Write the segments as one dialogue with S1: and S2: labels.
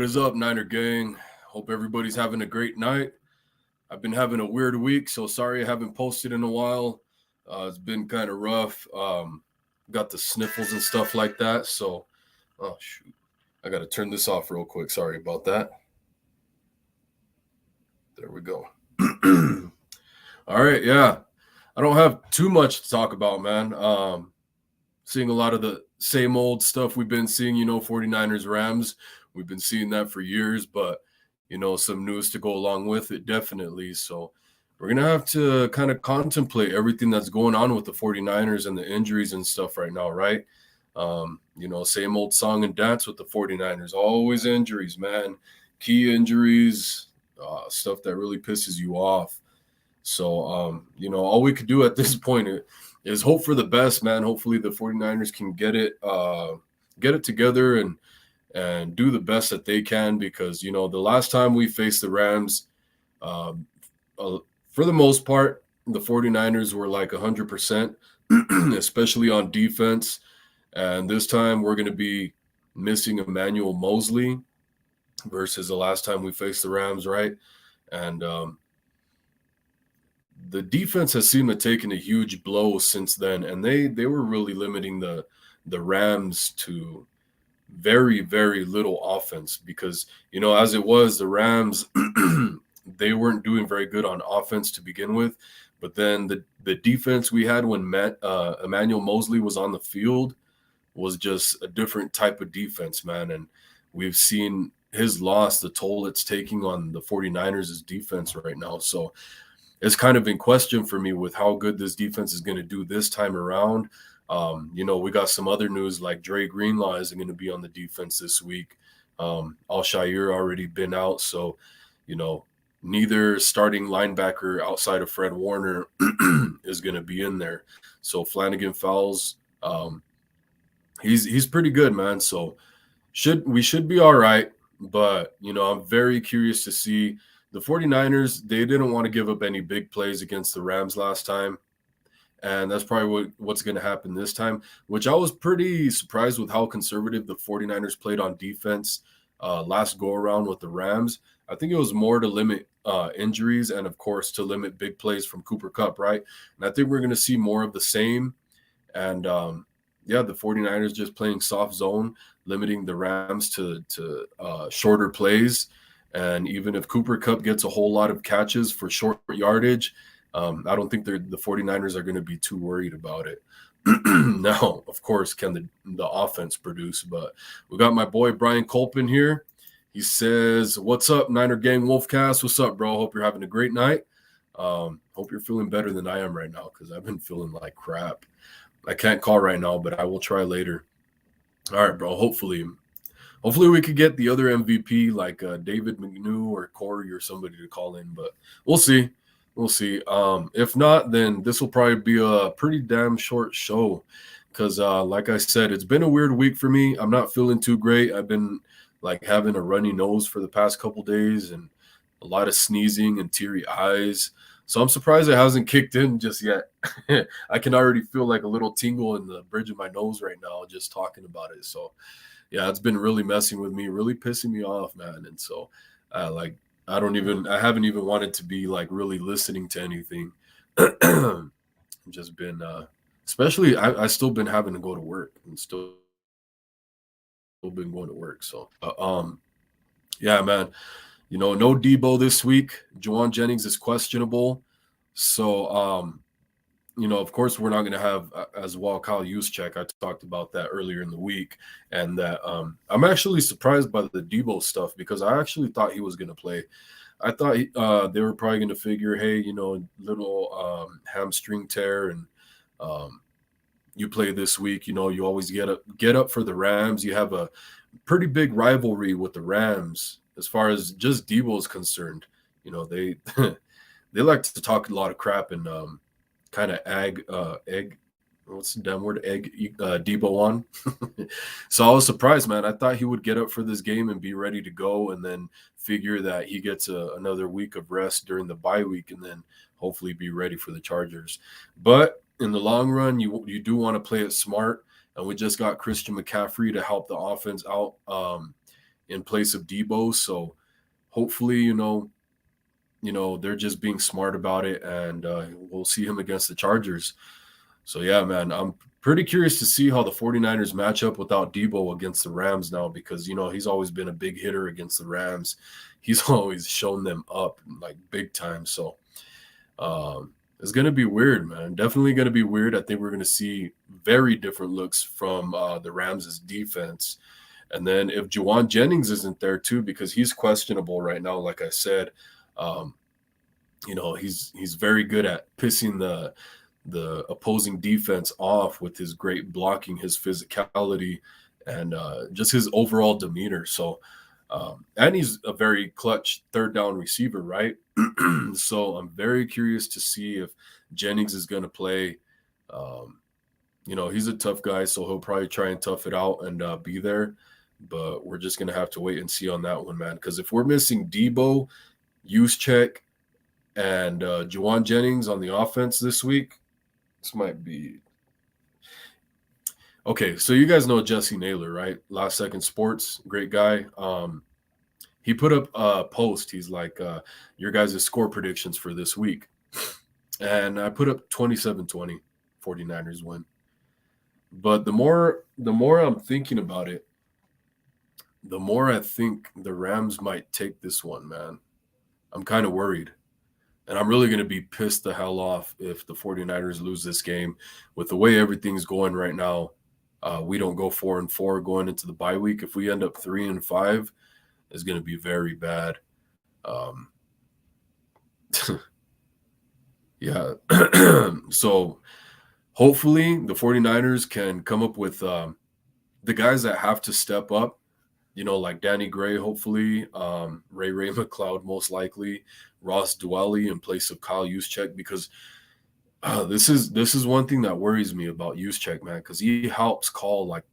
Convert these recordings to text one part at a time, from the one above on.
S1: is up, Niner gang? Hope everybody's having a great night. I've been having a weird week, so sorry I haven't posted in a while. It's been kind of rough. Got the sniffles and stuff like that. So, oh shoot, I got to turn this off real quick. Sorry about that. There we go. All right, yeah. I don't have too much to talk about, man. Seeing a lot of the same old stuff we've been seeing, 49ers Rams. We've been seeing that for years, but some news to go along with it, definitely. So we're going to have to kind of contemplate everything that's going on with the 49ers and the injuries and stuff right now, right? Same old song and dance with the 49ers. Always injuries, man. Key injuries, stuff that really pisses you off. So, all we could do at this point is hope for the best, man. Hopefully the 49ers can get it together and do the best that they can, because the last time we faced the Rams, um, for the most part, the 49ers were like 100%, especially on defense. And this time we're going to be missing Emmanuel Mosley versus the last time we faced the Rams, right? And the defense has seemed to have taken a huge blow since then, and they were really limiting the Rams to very, very little offense, because as it was, the Rams they weren't doing very good on offense to begin with. But then the defense we had when Emmanuel Mosley was on the field was just a different type of defense, man. And we've seen his loss, the toll it's taking on the 49ers' defense right now. So it's kind of in question for me with how good this defense is going to do this time around. We got some other news, like Dre Greenlaw isn't going to be on the defense this week. Al-Shaair already been out. So, neither starting linebacker outside of Fred Warner is going to be in there. So Flanagan Fowles, he's pretty good, man. So we should be all right. But, I'm very curious to see. The 49ers, they didn't want to give up any big plays against the Rams last time. And that's probably what's going to happen this time, which I was pretty surprised with how conservative the 49ers played on defense last go-around with the Rams. I think it was more to limit injuries and, of course, to limit big plays from Cooper Kupp, right? And I think we're going to see more of the same. And, the 49ers just playing soft zone, limiting the Rams to shorter plays. And even if Cooper Kupp gets a whole lot of catches for short yardage, I don't think the 49ers are going to be too worried about it. Now, of course, can the offense produce? But we got my boy Brian Colpin here. He says, "What's up, Niner Gang Wolfcast? What's up, bro? Hope you're having a great night. Hope you're feeling better than I am right now, because I've been feeling like crap. I can't call right now, but I will try later. All right, bro. Hopefully we could get the other MVP, like David McNew or Corey or somebody to call in, but we'll see. We'll see. If not, then this will probably be a pretty damn short show, because like I said, it's been a weird week for me. I'm not feeling too great. I've been like having a runny nose for the past couple days and a lot of sneezing and teary eyes. So I'm surprised it hasn't kicked in just yet. I can already feel like a little tingle in the bridge of my nose right now just talking about it. So yeah, it's been really messing with me, really pissing me off, man. And so, I haven't even wanted to be like really listening to anything. I've just been, especially, I still been having to go to work and still been going to work. So, yeah, man, no Debo this week. Juwan Jennings is questionable. So, of course, we're not going to have as well Kyle Juszczyk. I talked about that earlier in the week, and that I'm actually surprised by the Debo stuff, because I actually thought he was going to play. I thought they were probably going to figure, hey, little hamstring tear, and you play this week. You always get up for the Rams. You have a pretty big rivalry with the Rams as far as just Debo is concerned. They they like to talk a lot of crap and kind of egg what's the damn word egg Debo on. So I was surprised, man. I thought he would get up for this game and be ready to go, and then figure that he gets another week of rest during the bye week, and then hopefully be ready for the Chargers. But in the long run, you do want to play it smart, and we just got Christian McCaffrey to help the offense out. in place of Debo. So hopefully, they're just being smart about it, and we'll see him against the Chargers. So yeah, man, I'm pretty curious to see how the 49ers match up without Debo against the Rams now, because he's always been a big hitter against the Rams. He's always shown them up like big time. So it's going to be weird, man. Definitely going to be weird. I think we're going to see very different looks from the Rams' defense. And then if Juwan Jennings isn't there too, because he's questionable right now, like I said, he's very good at pissing the opposing defense off with his great blocking, his physicality, and just his overall demeanor. So, and he's a very clutch third down receiver, right? So I'm very curious to see if Jennings is going to play. He's a tough guy, so he'll probably try and tough it out and be there. But we're just going to have to wait and see on that one, man. Because if we're missing Debo, Juszczyk, and Juwan Jennings on the offense this week, this might be okay. So you guys know Jesse Naylor, right? Last Second Sports, great guy. He put up a post. He's like, your guys' score predictions for this week. And I put up 27-20, 49ers win. But the more I'm thinking about it, the more I think the Rams might take this one, man. I'm kind of worried. And I'm really going to be pissed the hell off if the 49ers lose this game. With the way everything's going right now, we don't go 4-4 going into the bye week. If we end up 3-5, it's going to be very bad. Yeah. So hopefully the 49ers can come up with the guys that have to step up, like Danny Gray, hopefully, Ray McLeod, most likely, Ross Dwelly in place of Kyle Juszczyk, because this is one thing that worries me about Juszczyk, man, because he helps call like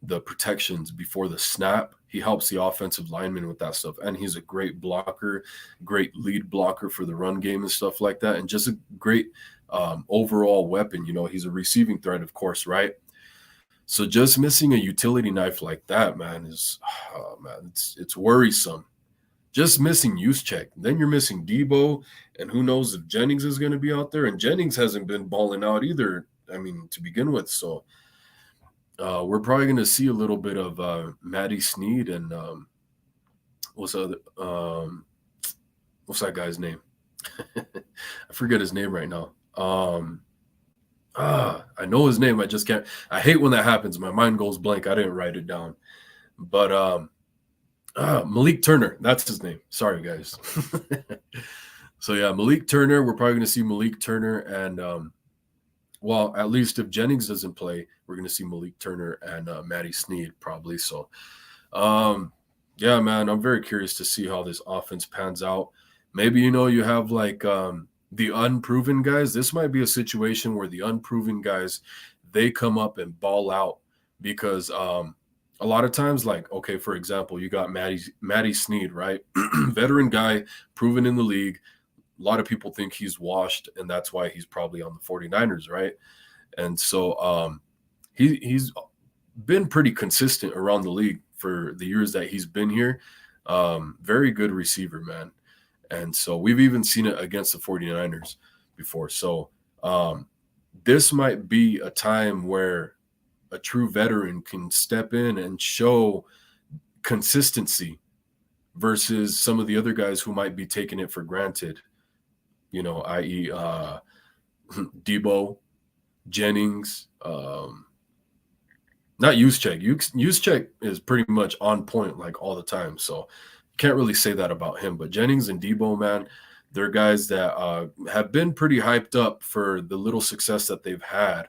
S1: the protections before the snap. He helps the offensive lineman with that stuff, and he's a great blocker, great lead blocker for the run game and stuff like that, and just a great overall weapon. He's a receiving threat, of course, right? So just missing a utility knife like that, man, it's worrisome. Just missing Juszczyk. Then you're missing Debo, and who knows if Jennings is going to be out there. And Jennings hasn't been balling out either, to begin with. So we're probably going to see a little bit of Matty Sneed and what's that guy's name? I forget his name right now. I know his name. I just can't. I hate when that happens. My mind goes blank. I didn't write it down. But Malik Turner. That's his name. Sorry, guys. So, yeah, Malik Turner. We're probably going to see Malik Turner. And, at least if Jennings doesn't play, we're going to see Malik Turner and Matty Sneed probably. So, yeah, man, I'm very curious to see how this offense pans out. Maybe, you have like the unproven guys. This might be a situation where the unproven guys, they come up and ball out, because a lot of times, like, okay, for example, you got Matty Sneed, right? Veteran guy, proven in the league. A lot of people think he's washed, and that's why he's probably on the 49ers, right? And so he's been pretty consistent around the league for the years that he's been here. Very good receiver, man. And so we've even seen it against the 49ers before. So this might be a time where a true veteran can step in and show consistency versus some of the other guys who might be taking it for granted, i.e. Debo, Jennings, not Juszczyk. Juszczyk is pretty much on point like all the time. So can't really say that about him, but Jennings and Debo, man, they're guys that have been pretty hyped up for the little success that they've had.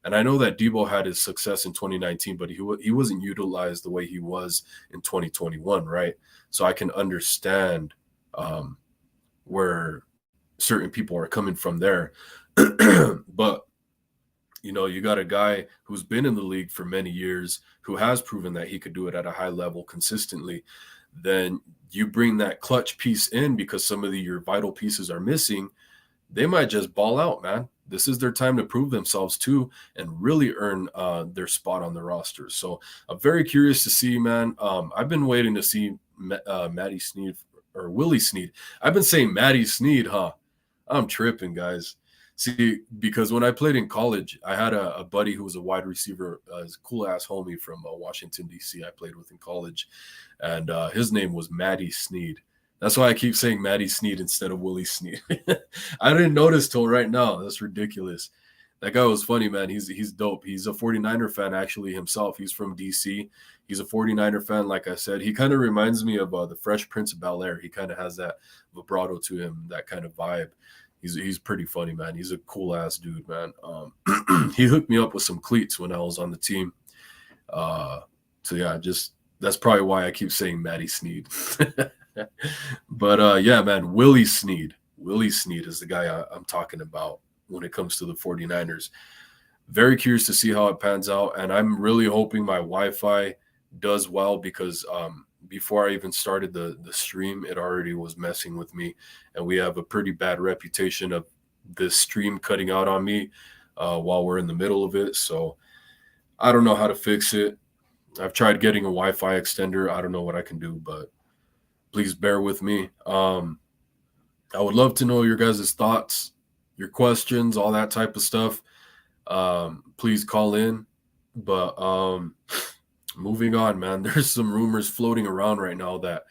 S1: And I know that Debo had his success in 2019, but he wasn't utilized the way he was in 2021, right? So I can understand where certain people are coming from there. But, you got a guy who's been in the league for many years, who has proven that he could do it at a high level consistently. Then you bring that clutch piece in because some of your vital pieces are missing. They might just ball out, man. this is their time to prove themselves too and really earn their spot on the roster. So I'm very curious to see, man. I've been waiting to see Matty Sneed or Willie Sneed. I've been saying Matty Sneed, huh? I'm tripping, guys. See, because when I played in college, I had a buddy who was a wide receiver, his cool ass homie from Washington, D.C. I played with in college, and his name was Matty Sneed. That's why I keep saying Matty Sneed instead of Willie Sneed. I didn't notice till right now. That's ridiculous. That guy was funny, man. He's dope. He's a 49er fan actually himself. He's from DC. He's a 49er fan, like I said. He kind of reminds me of the Fresh Prince of Bel-Air. He kind of has that vibrato to him, that kind of vibe. He's pretty funny, man. He's a cool ass dude, man. He hooked me up with some cleats when I was on the team. So yeah, just that's probably why I keep saying Matty Sneed. But yeah, man, Willie Sneed. Willie Sneed is the guy I'm talking about when it comes to the 49ers. Very curious to see how it pans out. And I'm really hoping my Wi-Fi does well because before I even started the stream, it already was messing with me. And we have a pretty bad reputation of this stream cutting out on me while we're in the middle of it. So I don't know how to fix it. I've tried getting a Wi-Fi extender. I don't know what I can do, but please bear with me. I would love to know your guys' thoughts, your questions, all that type of stuff. Please call in. But moving on, man, there's some rumors floating around right now that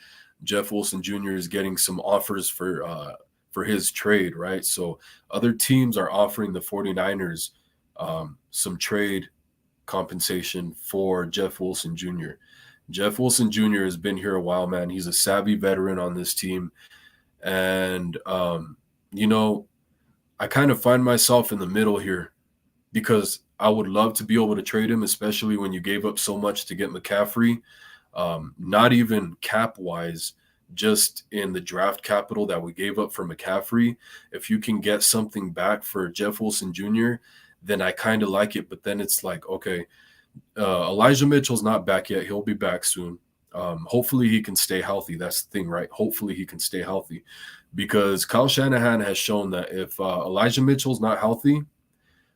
S1: Jeff Wilson Jr. is getting some offers for his trade, right? So other teams are offering the 49ers some trade compensation for Jeff Wilson Jr. Jeff Wilson Jr. has been here a while, man. He's a savvy veteran on this team. And, you know, I kind of find myself in the middle here because I would love to be able to trade him, especially when you gave up so much to get McCaffrey, not even cap-wise, just in the draft capital that we gave up for McCaffrey. If you can get something back for Jeff Wilson Jr., then I kind of like it. But then it's like, okay, Elijah Mitchell's not back yet. He'll be back soon. Hopefully he can stay healthy. That's the thing, right? Hopefully he can stay healthy because Kyle Shanahan has shown that if Elijah Mitchell's not healthy,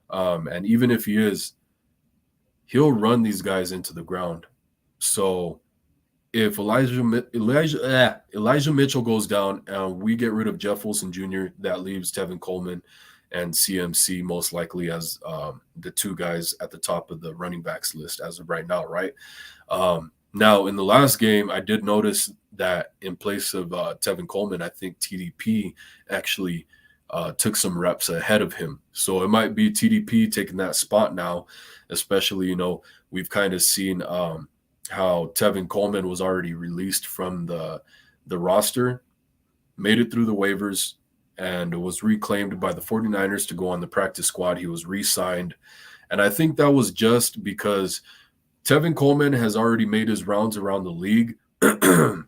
S1: and even if he is, he'll run these guys into the ground. So if Elijah Mitchell goes down and we get rid of Jeff Wilson Jr., that leaves Tevin Coleman and CMC most likely as the two guys at the top of the running backs list as of right now, right? Now, in the last game, I did notice that in place of Tevin Coleman, I think TDP actually took some reps ahead of him. So it might be TDP taking that spot now, especially, you know, we've kind of seen how Tevin Coleman was already released from the roster, made it through the waivers, and was reclaimed by the 49ers to go on the practice squad. He was re-signed. And I think that was just because Tevin Coleman has already made his rounds around the league and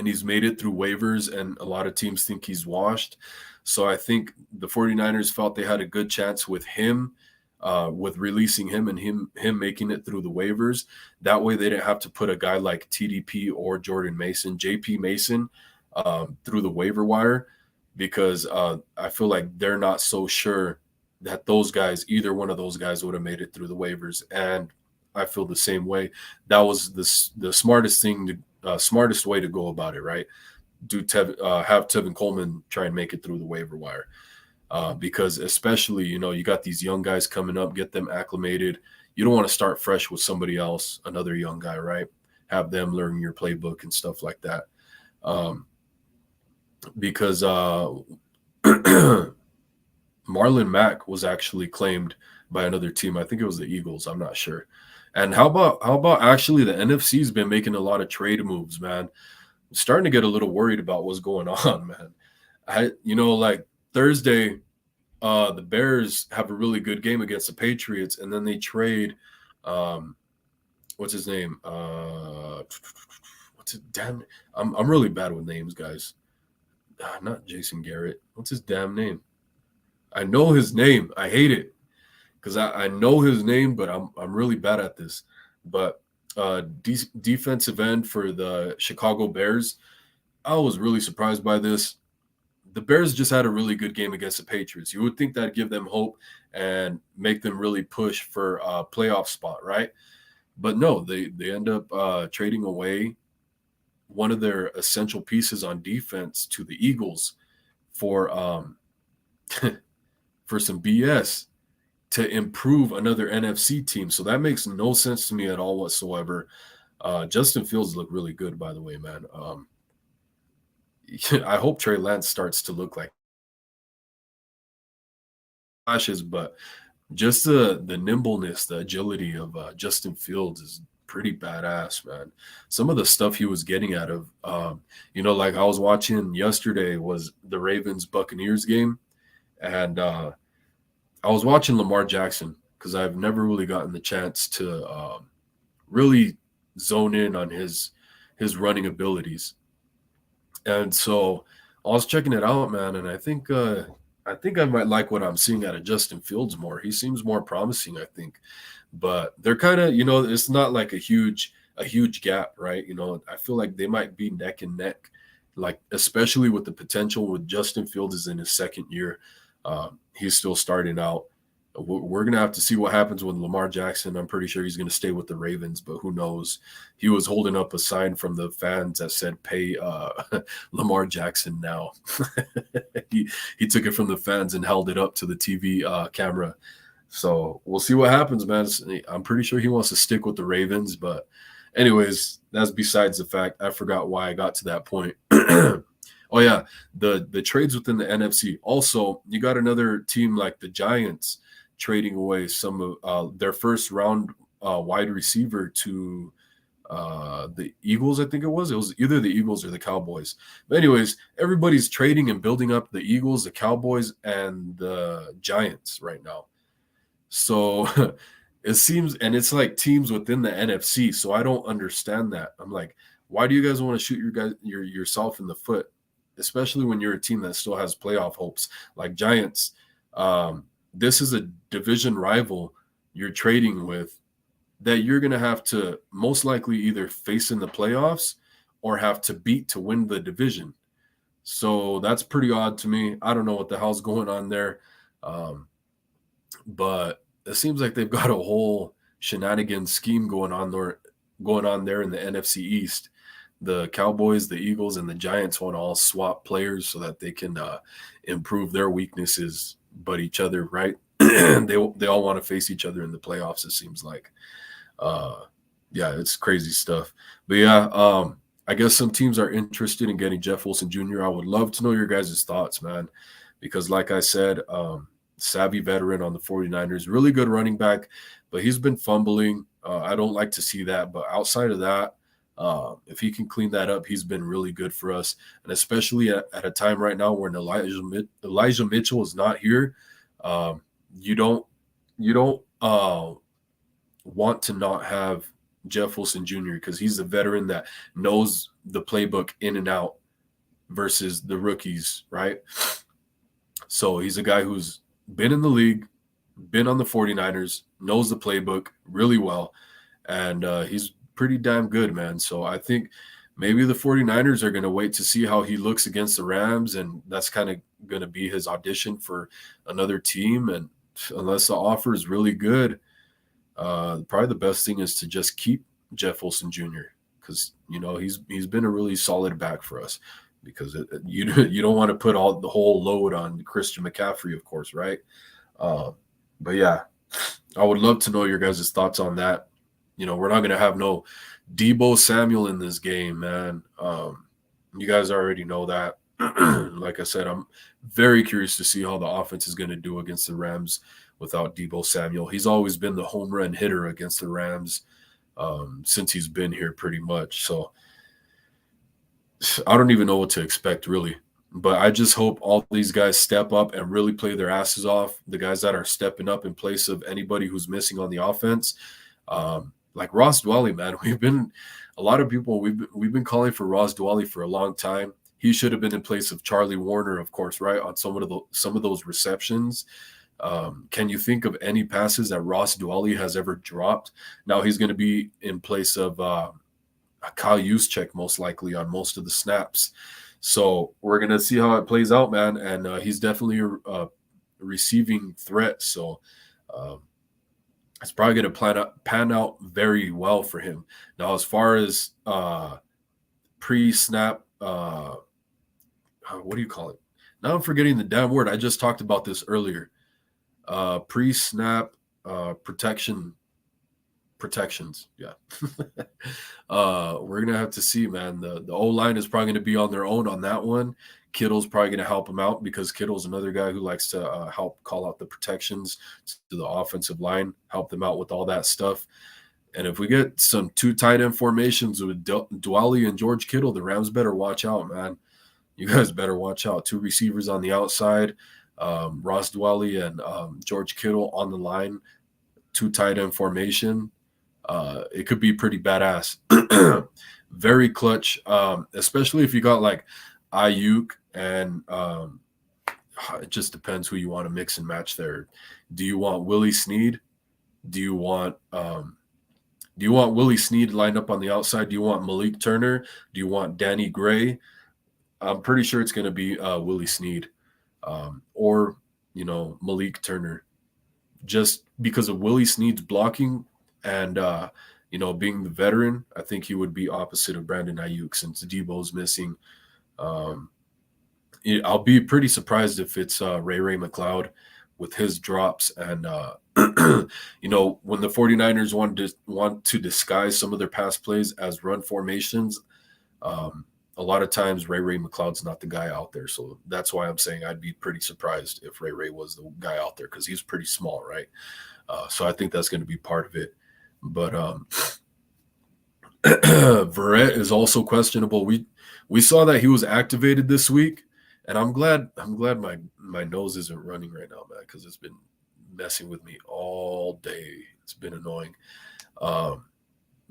S1: he's made it through waivers, and a lot of teams think he's washed. So I think the 49ers felt they had a good chance with him, with releasing him and him making it through the waivers. That way they didn't have to put a guy like TDP or Jordan Mason, JP Mason, through the waiver wire, because I feel like they're not so sure that those guys, either one of those guys would have made it through the waivers. And I feel the same way. That was the smartest thing, smartest way to go about it, right? Have Tevin Coleman try and make it through the waiver wire. Because especially, you know, you got these young guys coming up, get them acclimated. You don't want to start fresh with somebody else, another young guy, right? Have them learn your playbook and stuff like that. Because Marlon Mack was actually claimed by another team. I think it was the Eagles. I'm not sure. And how about actually the NFC's been making a lot of trade moves, man. I'm starting to get a little worried about what's going on, man. Like Thursday, the Bears have a really good game against the Patriots, and then they trade what's his name? What's it? Damn, I'm really bad with names, guys. Not Jason Garrett. What's his damn name? I know his name. I hate it because I know his name, but I'm really bad at this. But defensive end for the Chicago Bears, I was really surprised by this. the Bears just had a really good game against the Patriots. You would think that'd give them hope and make them really push for a playoff spot, right? But no, they end up trading away one of their essential pieces on defense to the Eagles for for some BS to improve another NFC team. So that makes no sense to me at all whatsoever. Justin Fields looked really good, by the way, man. I hope Trey Lance starts to look like flashes, but just the nimbleness, the agility of Justin Fields is pretty badass, man. Some of the stuff he was getting out of, like I was watching yesterday was the Ravens Buccaneers game, and I was watching Lamar Jackson because I've never really gotten the chance to really zone in on his running abilities. And so I was checking it out, man, and I think I might like what I'm seeing out of Justin Fields more. He seems more promising, I think. But they're kind of, it's not like a huge gap, right? I feel like they might be neck and neck, like especially with the potential with Justin Fields is in his second year. He's still starting out. We're going to have to see what happens with Lamar Jackson. I'm pretty sure he's going to stay with the Ravens, but who knows? He was holding up a sign from the fans that said, pay Lamar Jackson now. he took it from the fans and held it up to the TV camera. So we'll see what happens, man. I'm pretty sure he wants to stick with the Ravens. But anyways, that's besides the fact. I forgot why I got to that point. Oh, yeah, the trades within the NFC. Also, you got another team like the Giants trading away some of their first round wide receiver to the Eagles, I think it was. It was either the Eagles or the Cowboys. But anyways, everybody's trading and building up the Eagles, the Cowboys, and the Giants right now. So it seems, and it's like teams within the NFC. So I don't understand that. I'm like, why do you guys want to shoot yourself in the foot, especially when you're a team that still has playoff hopes like Giants? This is a division rival you're trading with that you're going to have to most likely either face in the playoffs or have to beat to win the division. So that's pretty odd to me. I don't know what the hell's going on there. But it seems like they've got a whole shenanigans scheme going on there in the NFC East. The Cowboys, the Eagles, and the Giants want to all swap players so that they can improve their weaknesses, but each other, right? they all want to face each other in the playoffs, it seems like. Yeah, it's crazy stuff. But yeah, I guess some teams are interested in getting Jeff Wilson Jr. I would love to know your guys' thoughts, man, because like I said, savvy veteran on the 49ers, really good running back, but he's been fumbling. I don't like to see that, but outside of that, if he can clean that up, he's been really good for us. And especially at a time right now when Elijah Mitchell is not here, you don't want to not have Jeff Wilson Jr. because he's the veteran that knows the playbook in and out versus the rookies, right? So he's a guy who's been in the league, been on the 49ers, knows the playbook really well, and he's pretty damn good, man. So I think maybe the 49ers are going to wait to see how he looks against the Rams, and that's kind of going to be his audition for another team. And unless the offer is really good, probably the best thing is to just keep Jeff Wilson Jr. because he's been a really solid back for us. Because you don't want to put all the whole load on Christian McCaffrey, of course, right? But yeah, I would love to know your guys' thoughts on that. We're not going to have no Deebo Samuel in this game, man. You guys already know that. Like I said, I'm very curious to see how the offense is going to do against the Rams without Deebo Samuel. He's always been the home run hitter against the Rams since he's been here pretty much. So I don't even know what to expect, really. But I just hope all these guys step up and really play their asses off. The guys that are stepping up in place of anybody who's missing on the offense. Like Ross Dwelly, man. We've been calling for Ross Dwelly for a long time. He should have been in place of Charlie Warner, of course, right? On some of those receptions. Can you think of any passes that Ross Dwelly has ever dropped? Now he's going to be in place of Kyle Juszczyk most likely on most of the snaps. So we're gonna see how it plays out, man. And he's definitely a receiving threat. So um, it's probably gonna pan out very well for him. Now, as far as pre-snap, what do you call it? Now I'm forgetting the damn word. I just talked about this earlier. Pre-snap protections. Yeah. We're gonna have to see, man. The O line is probably gonna be on their own on that one. Kittle's probably gonna help him out because Kittle's another guy who likes to help call out the protections to the offensive line, help them out with all that stuff. And if we get some two tight end formations with Dwally and George Kittle, the Rams better watch out, man. You guys better watch out. Two receivers on the outside, Ross Dwally and George Kittle on the line, two tight end formation. It could be pretty badass. Very clutch, especially if you got like Ayuk and it just depends who you want to mix and match there. Do you want Willie Snead? Do you want Willie Snead lined up on the outside? Do you want Malik Turner? Do you want Danny Gray? I'm pretty sure it's going to be Willie Snead or Malik Turner, just because of Willie Snead's blocking and being the veteran. I think he would be opposite of Brandon Ayuk since Debo's missing. I'll be pretty surprised if it's Ray McLeod with his drops and when the 49ers want to disguise some of their pass plays as run formations, a lot of times Ray McLeod's not the guy out there. So that's why I'm saying I'd be pretty surprised if Ray was the guy out there because he's pretty small, right? So I think that's going to be part of it. But Verrett is also questionable. We saw that he was activated this week, and I'm glad my nose isn't running right now, man, because it's been messing with me all day. It's been annoying. But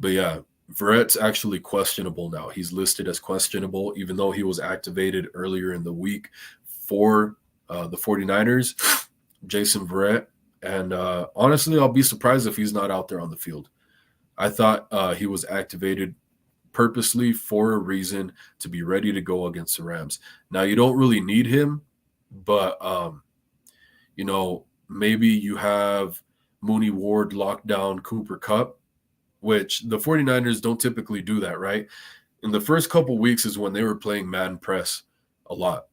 S1: yeah, Verrett's actually questionable now. He's listed as questionable, even though he was activated earlier in the week for the 49ers, Jason Verrett. And honestly, I'll be surprised if he's not out there on the field. I thought he was activated purposely for a reason to be ready to go against the Rams. Now, you don't really need him, but, maybe you have Mooney Ward locked down Cooper Kupp, which the 49ers don't typically do that, right? In the first couple weeks is when they were playing man press a lot.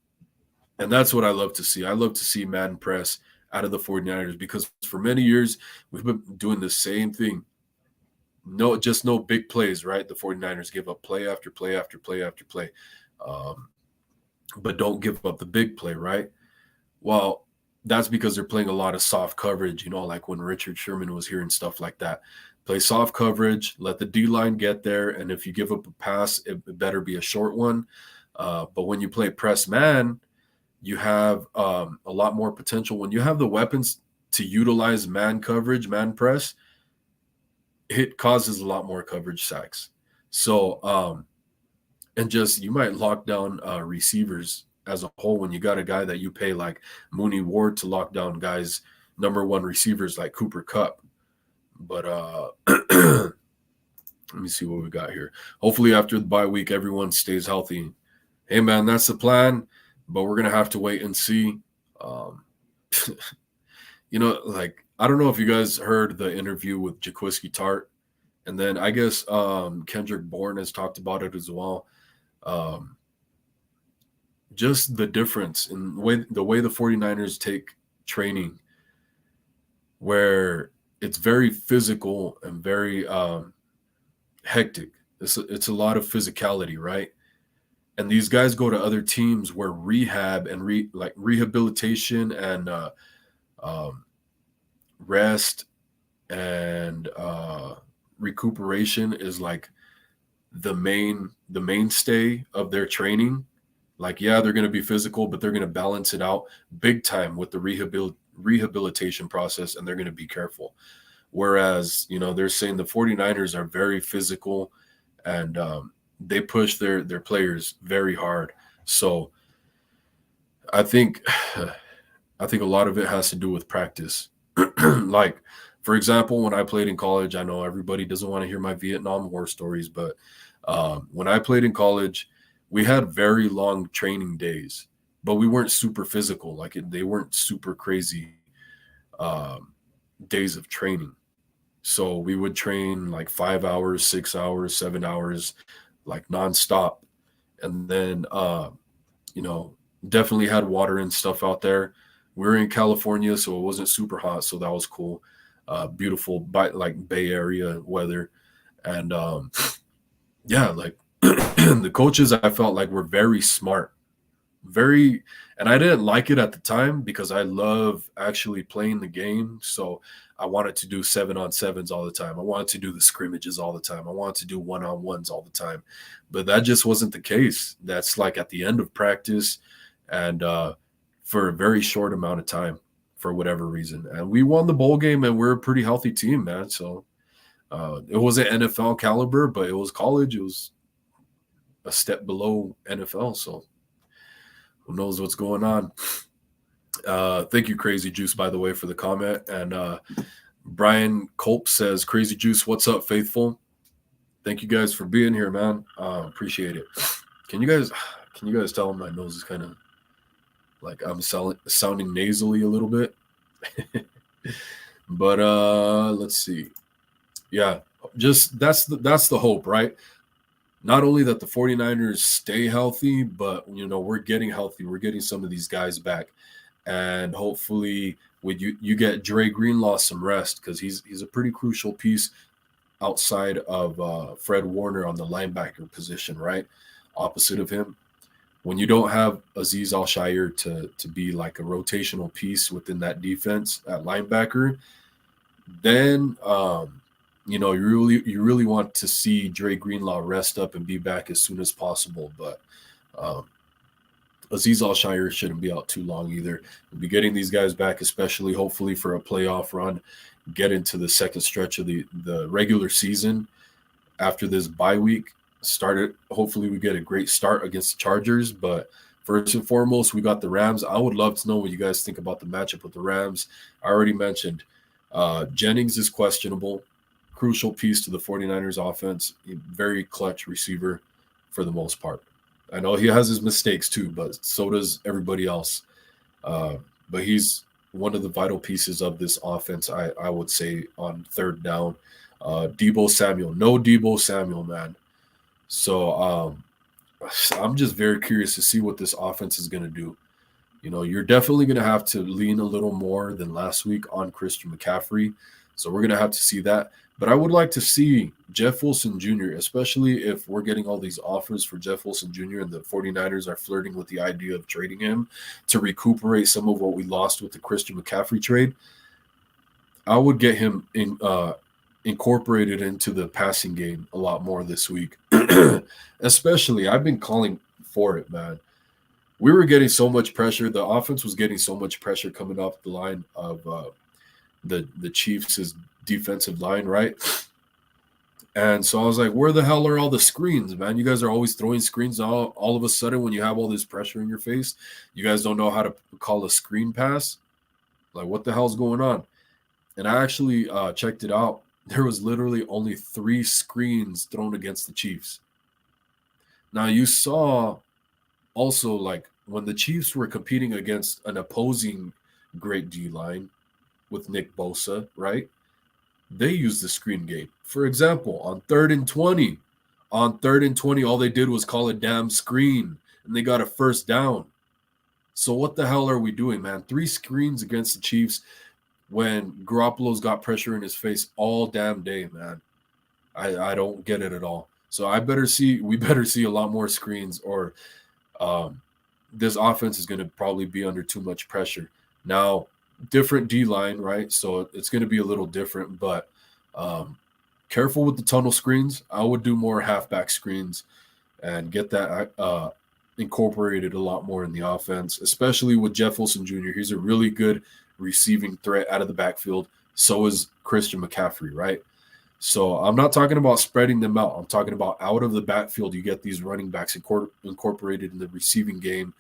S1: And that's what I love to see. I love to see man press out of the 49ers because for many years, we've been doing the same thing. No big plays, right? The 49ers give up play after play after play after play, but don't give up the big play, right? Well, that's because they're playing a lot of soft coverage, like when Richard Sherman was here and stuff like that. Play soft coverage, let the D-line get there, and if you give up a pass, it better be a short one. But when you play press man, you have a lot more potential. When you have the weapons to utilize man coverage, man press, it causes a lot more coverage sacks. So, and just you might lock down receivers as a whole when you got a guy that you pay like Mooney Ward to lock down guys, number one receivers like Cooper Kupp. But let me see what we got here. Hopefully after the bye week, everyone stays healthy. Hey, man, that's the plan, but we're going to have to wait and see. I don't know if you guys heard the interview with Jaquiski Tart, and then I guess Kendrick Bourne has talked about it as well. Just the difference in the way the 49ers take training, where it's very physical and very hectic. It's a lot of physicality, right? And these guys go to other teams where rehab and rehabilitation and rest and recuperation is like the mainstay of their training. Like, yeah, they're going to be physical, but they're going to balance it out big time with the rehabilitation process, and they're going to be careful. Whereas, they're saying the 49ers are very physical and they push their players very hard. So I think a lot of it has to do with practice. Like, for example, when I played in college, I know everybody doesn't want to hear my Vietnam War stories, but when I played in college, we had very long training days, but we weren't super physical. Like they weren't super crazy um, days of training. So we would train like 5 hours, 6 hours, 7 hours, like nonstop. And then, definitely had water and stuff out there. We were in California, so it wasn't super hot. So that was cool. Beautiful, like Bay Area weather. And yeah, like the coaches, I felt like were very smart, very, and I didn't like it at the time because I love actually playing the game. So I wanted to do 7-on-7s all the time. I wanted to do the scrimmages all the time. I wanted to do 1-on-1s all the time. But that just wasn't the case. That's like at the end of practice and for a very short amount of time for whatever reason. And we won the bowl game and we're a pretty healthy team, man. So it wasn't NFL caliber, but it was college. It was a step below NFL. So who knows what's going on. Thank you, Crazy Juice, by the way, for the comment. And Brian Culp says, Crazy Juice, what's up, faithful? Thank you guys for being here, man. Appreciate it. Can you guys tell my nose is kind of like I'm sounding nasally a little bit? But let's see. Yeah, just that's the hope, right? Not only that the 49ers stay healthy, but we're getting healthy. We're getting some of these guys back. And hopefully when you get Dre Greenlaw some rest, because he's a pretty crucial piece outside of Fred Warner on the linebacker position, right? Opposite of him. When you don't have Azeez Al-Shaair to be like a rotational piece within that defense at linebacker, then you really want to see Dre Greenlaw rest up and be back as soon as possible. But Azeez Al-Shaair shouldn't be out too long either. We'll be getting these guys back, especially hopefully for a playoff run, get into the second stretch of the regular season after this bye week started. Hopefully we get a great start against the Chargers. But first and foremost, we got the Rams. I would love to know what you guys think about the matchup with the Rams. I already mentioned Jennings is questionable. Crucial piece to the 49ers offense. Very clutch receiver for the most part. I know he has his mistakes too, but so does everybody else. But he's one of the vital pieces of this offense, I would say, on third down. Deebo Samuel. No Deebo Samuel, man. So I'm just very curious to see what this offense is going to do. You're definitely going to have to lean a little more than last week on Christian McCaffrey. So we're going to have to see that. But I would like to see Jeff Wilson Jr., especially if we're getting all these offers for Jeff Wilson Jr. and the 49ers are flirting with the idea of trading him to recuperate some of what we lost with the Christian McCaffrey trade. I would get him incorporated into the passing game a lot more this week. Especially, I've been calling for it, man. We were getting so much pressure. The offense was getting so much pressure coming off the line of the Chiefs' defensive line, right? And so I was like, where the hell are all the screens, man? You guys are always throwing screens all of a sudden when you have all this pressure in your face. You guys don't know how to call a screen pass. Like, what the hell's going on? And I actually checked it out. There was literally only 3 screens thrown against the Chiefs. Now, you saw also, like, when the Chiefs were competing against an opposing great D-line with Nick Bosa, right? They used the screen game. For example, on 3rd and 20, all they did was call a damn screen, and they got a first down. So what the hell are we doing, man? 3 screens against the Chiefs when Garoppolo's got pressure in his face all damn day, man. I don't get it at all. So we better see a lot more screens, or this offense is going to probably be under too much pressure. Now, different D-line, right? So it's going to be a little different, but careful with the tunnel screens. I would do more halfback screens and get that incorporated a lot more in the offense, especially with Jeff Wilson Jr. He's a really good receiving threat out of the backfield. So is Christian McCaffrey, right? So I'm not talking about spreading them out. I'm talking about out of the backfield, you get these running backs incorporated in the receiving game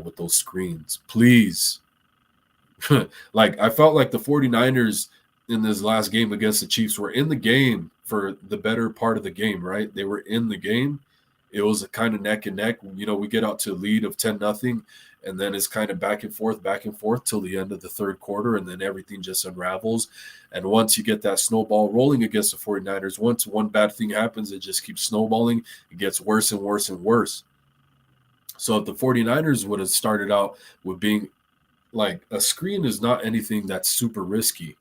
S1: with those screens. Please. Like, I felt like the 49ers in this last game against the Chiefs were in the game for the better part of the game, right? They were in the game, it was a kind of neck and neck. We get out to a lead of 10-0, and then it's kind of back and forth till the end of the third quarter, and then everything just unravels. And once you get that snowball rolling against the 49ers, once one bad thing happens, it just keeps snowballing. It gets worse and worse and worse. So if the 49ers would have started out with being like, a screen is not anything that's super risky.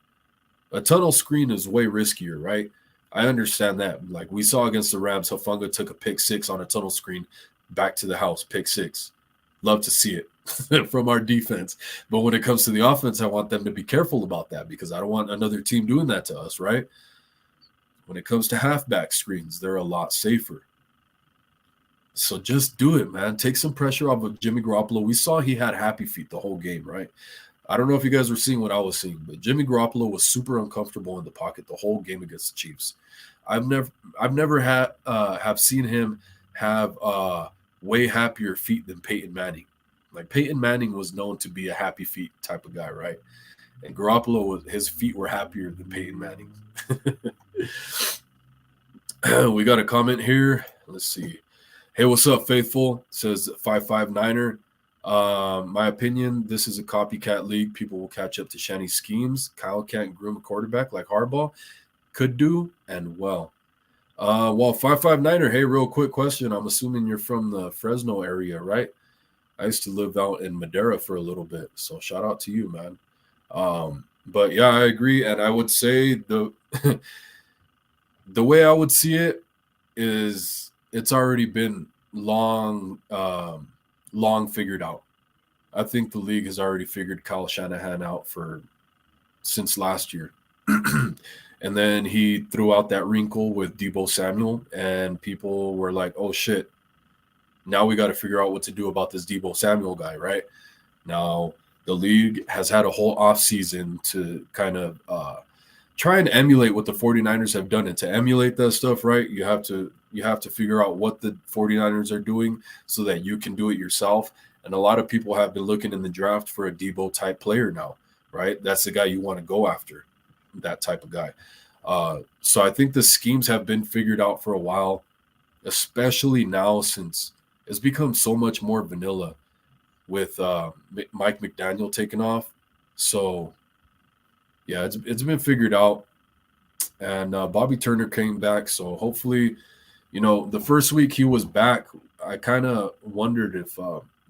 S1: A tunnel screen is way riskier, right? I understand that. Like we saw against the Rams, Hufanga took a pick six on a tunnel screen back to the house, pick six. Love to see it from our defense. But when it comes to the offense, I want them to be careful about that because I don't want another team doing that to us, right? When it comes to halfback screens, they're a lot safer. So just do it, man. Take some pressure off of Jimmy Garoppolo. We saw he had happy feet the whole game, right? I don't know if you guys were seeing what I was seeing, but Jimmy Garoppolo was super uncomfortable in the pocket the whole game against the Chiefs. I've never had have seen him have way happier feet than Peyton Manning. Like Peyton Manning was known to be a happy feet type of guy, right? And Garoppolo, his feet were happier than Peyton Manning. We got a comment here. Let's see. Hey, what's up, Faithful? Says 559er. My opinion, this is a copycat league. People will catch up to Shanny's schemes. Kyle can't groom a quarterback like Harbaugh could do, and well. 559er, hey, real quick question. I'm assuming you're from the Fresno area, right? I used to live out in Madera for a little bit, so shout out to you, man. But yeah, I agree, and I would say the the way I would see it is it's already been long figured out. I think the league has already figured Kyle Shanahan out since last year. And then he threw out that wrinkle with Deebo Samuel, and people were like, oh shit, now we got to figure out what to do about this Deebo Samuel guy, right? Now, the league has had a whole offseason to kind of try and emulate what the 49ers have done. And to emulate that stuff, right, you have to figure out what the 49ers are doing so that you can do it yourself. And a lot of people have been looking in the draft for a Deebo type player now, right? That's the guy you want to go after, that type of guy. So I think the schemes have been figured out for a while, especially now since it's become so much more vanilla with Mike McDaniel taking off. So, yeah, it's been figured out. And Bobby Turner came back. So hopefully, the first week he was back, I kind of wondered if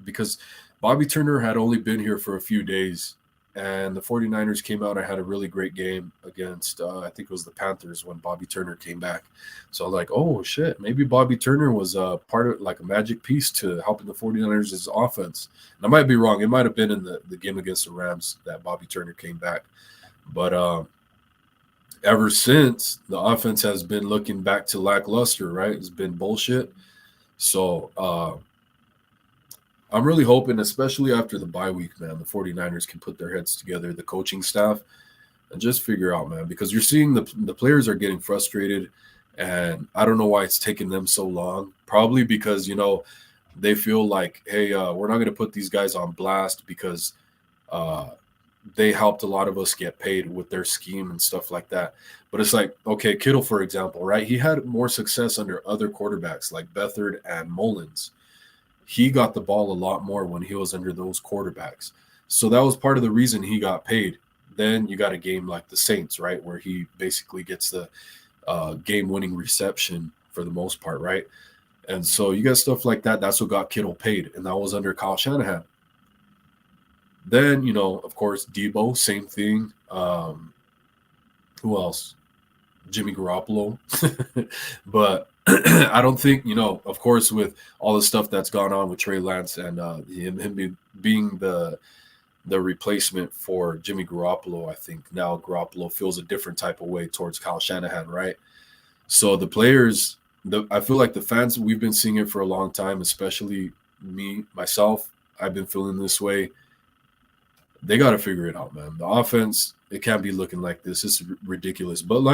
S1: because Bobby Turner had only been here for a few days, and the 49ers came out and had a really great game against, I think it was the Panthers when Bobby Turner came back. So I was like, oh, shit, maybe Bobby Turner was part of like a magic piece to helping the 49ers' offense. And I might be wrong. It might have been in the game against the Rams that Bobby Turner came back. But ever since, the offense has been looking back to lackluster, right? It's been bullshit. So I'm really hoping, especially after the bye week, man, the 49ers can put their heads together, the coaching staff, and just figure out, man, because you're seeing the players are getting frustrated, and I don't know why it's taking them so long. Probably because, they feel like, hey, we're not going to put these guys on blast because they helped a lot of us get paid with their scheme and stuff like that. But it's like, okay, Kittle, for example, right? He had more success under other quarterbacks like Beathard and Mullins. He got the ball a lot more when he was under those quarterbacks. So that was part of the reason he got paid. Then you got a game like the Saints, right, where he basically gets the game-winning reception for the most part, right? And so you got stuff like that. That's what got Kittle paid, and that was under Kyle Shanahan. Then, of course, Deebo, same thing. Who else? Jimmy Garoppolo. But I don't think, of course, with all the stuff that's gone on with Trey Lance and him being the replacement for Jimmy Garoppolo, I think now Garoppolo feels a different type of way towards Kyle Shanahan, right? So the players, I feel like the fans, we've been seeing it for a long time, especially myself. I've been feeling this way. They got to figure it out, man. The offense, it can't be looking like this. It's ridiculous. But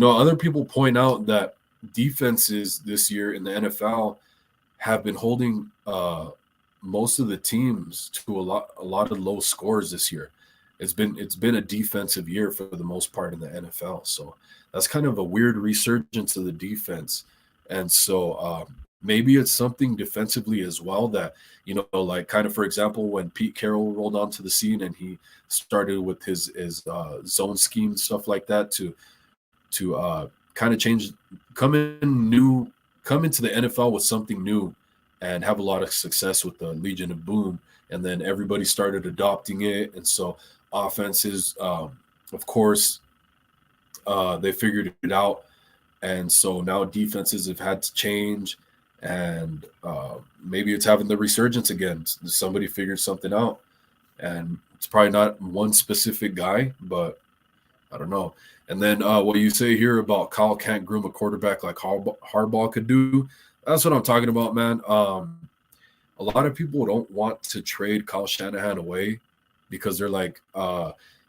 S1: other people point out that defenses this year in the NFL have been holding most of the teams to a lot of low scores this year. It's been a defensive year for the most part in the NFL. So that's kind of a weird resurgence of the defense. And so maybe it's something defensively as well that, like kind of, for example, when Pete Carroll rolled onto the scene and he started with his zone scheme, stuff like that, to kind of change, come in new, come into the NFL with something new and have a lot of success with the Legion of Boom. And then everybody started adopting it. And so offenses, of course, they figured it out. And so now defenses have had to change. And maybe it's having the resurgence again. Somebody figured something out. And it's probably not one specific guy, but I don't know. And then what you say here about Kyle can't groom a quarterback like Harbaugh could do, that's what I'm talking about, man. A lot of people don't want to trade Kyle Shanahan away because they're like,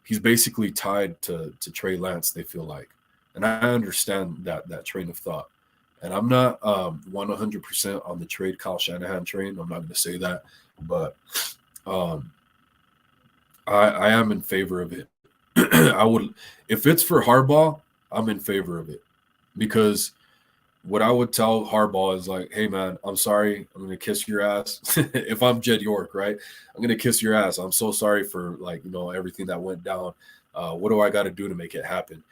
S1: he's basically tied to Trey Lance, they feel like. And I understand that train of thought. And I'm not 100% on the trade Kyle Shanahan train. I'm not going to say that. But I am in favor of it. I would, if it's for Harbaugh, I'm in favor of it, because what I would tell Harbaugh is like, hey man, I'm sorry, I'm gonna kiss your ass. If I'm Jed York, right, I'm gonna kiss your ass. I'm so sorry for everything that went down. What do I got to do to make it happen?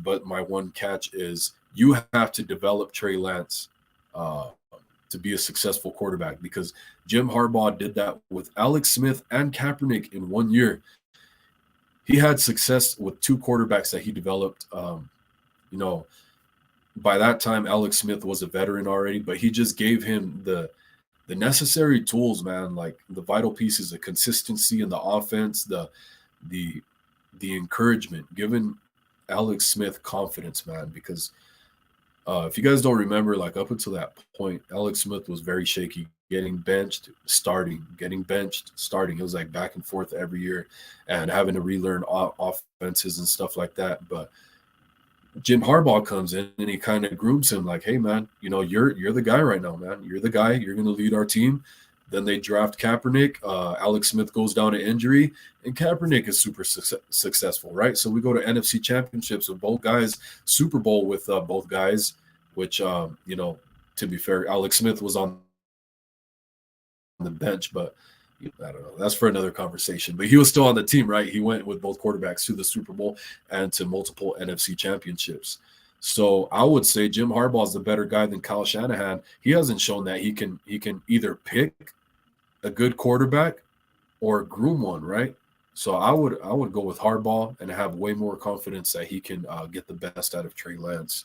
S1: But my one catch is you have to develop Trey Lance to be a successful quarterback, because Jim Harbaugh did that with Alex Smith and Kaepernick in 1 year. He had success with two quarterbacks that he developed. By that time, Alex Smith was a veteran already, but he just gave him the necessary tools, man, like the vital pieces, the consistency in the offense, the encouragement, giving Alex Smith confidence, man, because if you guys don't remember, like up until that point, Alex Smith was very shaky, getting benched, starting, getting benched, starting. It was like back and forth every year and having to relearn offenses and stuff like that. But Jim Harbaugh comes in and he kind of grooms him like, hey, man, you're the guy right now, man. You're the guy. You're going to lead our team. Then they draft Kaepernick. Alex Smith goes down to injury, and Kaepernick is super successful, right? So we go to NFC championships with both guys, Super Bowl with both guys, which, to be fair, Alex Smith was on the bench, but I don't know. That's for another conversation. But he was still on the team, right? He went with both quarterbacks to the Super Bowl and to multiple NFC championships. So I would say Jim Harbaugh is the better guy than Kyle Shanahan. He hasn't shown that he can either pick a good quarterback or groom one, right? So I would go with Harbaugh and have way more confidence that he can get the best out of Trey Lance.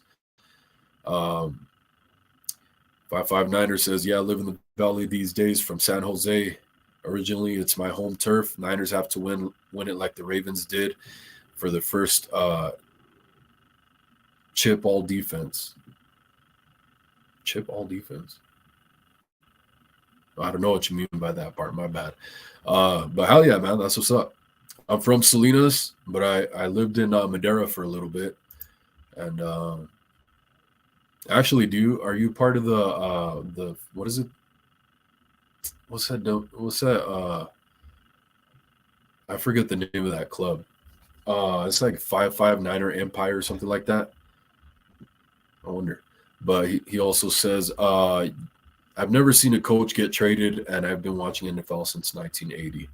S1: 559er says, yeah, I live in the Valley these days from San Jose. Originally, it's my home turf. Niners have to win it like the Ravens did for the first chip all defense. Chip all defense. I don't know what you mean by that part. My bad. But hell yeah, man. That's what's up. I'm from Salinas, but I lived in Madera for a little bit. And actually, are you part of the what is it? What's that? I forget the name of that club. It's like 559er Empire or something like that. I wonder. But he also says, I've never seen a coach get traded, and I've been watching NFL since 1980.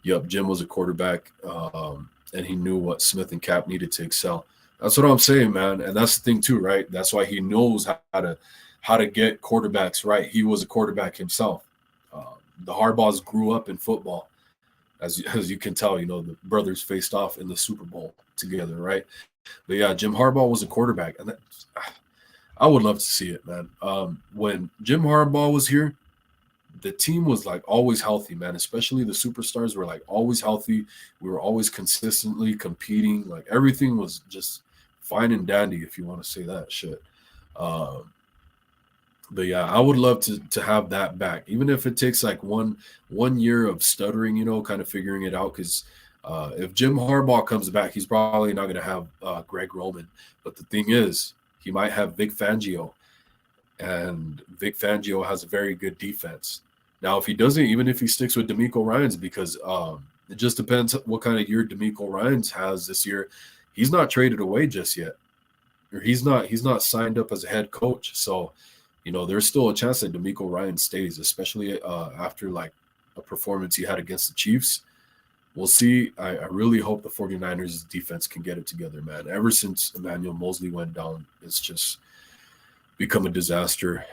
S1: Yep, Jim was a quarterback, and he knew what Smith and Cap needed to excel. That's what I'm saying, man. And that's the thing too, right? That's why he knows how to get quarterbacks right. He was a quarterback himself. The Harbaughs grew up in football, as you can tell. The brothers faced off in the Super Bowl together, right? But yeah, Jim Harbaugh was a quarterback, and I would love to see it, man. When Jim Harbaugh was here, the team was like always healthy, man. Especially the superstars were like always healthy. We were always consistently competing. Like everything was just fine and dandy, if you want to say that shit. But yeah, I would love to have that back, even if it takes like one year of stuttering, kind of figuring it out. Because if Jim Harbaugh comes back, he's probably not going to have Greg Roman. But the thing is, he might have Vic Fangio, and Vic Fangio has a very good defense. Now, if he doesn't, even if he sticks with DeMeco Ryans, because it just depends what kind of year DeMeco Ryans has this year. He's not traded away just yet, or he's not signed up as a head coach. So there's still a chance that D'Amico Ryan stays, especially after like a performance he had against the Chiefs. We'll see. I really hope the 49ers defense can get it together, man. Ever since Emmanuel Mosley went down, it's just become a disaster.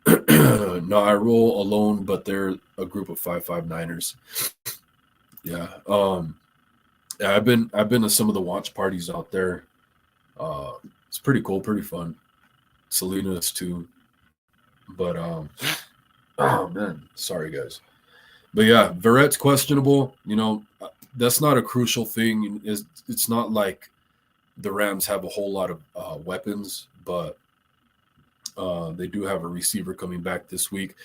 S1: No, I roll alone, but they're a group of 5 Niners. Yeah. Yeah, I've been to some of the watch parties out there. It's pretty cool, pretty fun. Salinas too. But oh man, sorry guys. But yeah, Verrett's questionable. That's not a crucial thing. It's not like the Rams have a whole lot of weapons, but they do have a receiver coming back this week.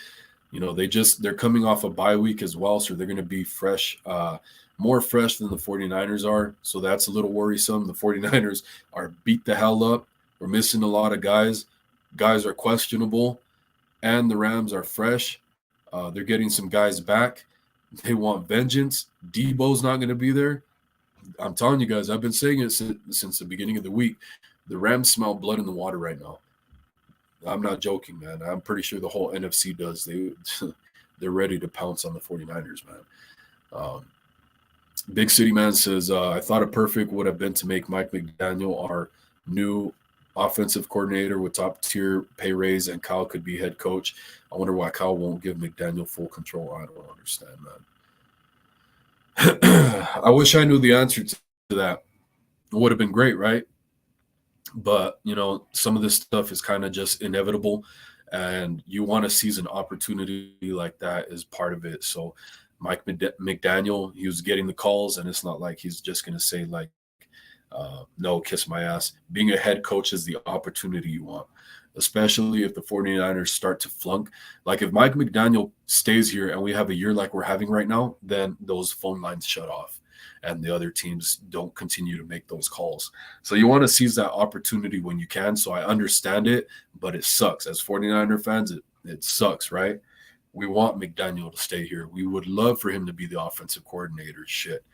S1: They're coming off a bye week as well, so they're going to be fresh, more fresh than the 49ers are. So that's a little worrisome. The 49ers are beat the hell up. We're missing a lot of guys. Guys are questionable, and the Rams are fresh. They're getting some guys back. They want vengeance. Debo's not going to be there. I'm telling you guys, I've been saying it since the beginning of the week. The Rams smell blood in the water right now. I'm not joking, man. I'm pretty sure the whole NFC does. They're ready to pounce on the 49ers, man. Big City Man says, I thought it perfect would have been to make Mike McDaniel our new offensive coordinator with top-tier pay raise, and Kyle could be head coach. I wonder why Kyle won't give McDaniel full control. I don't understand, man. I wish I knew the answer to that. It would have been great, right? But, some of this stuff is kind of just inevitable, and you want to seize an opportunity like that as part of it. So Mike McDaniel, he was getting the calls, and it's not like he's just going to say, like, no, kiss my ass. Being a head coach is the opportunity you want, especially if the 49ers start to flunk. Like if Mike McDaniel stays here and we have a year like we're having right now, then those phone lines shut off and the other teams don't continue to make those calls. So you want to seize that opportunity when you can. So I understand it, but it sucks. As 49er fans, it sucks, right? We want McDaniel to stay here. We would love for him to be the offensive coordinator. Shit.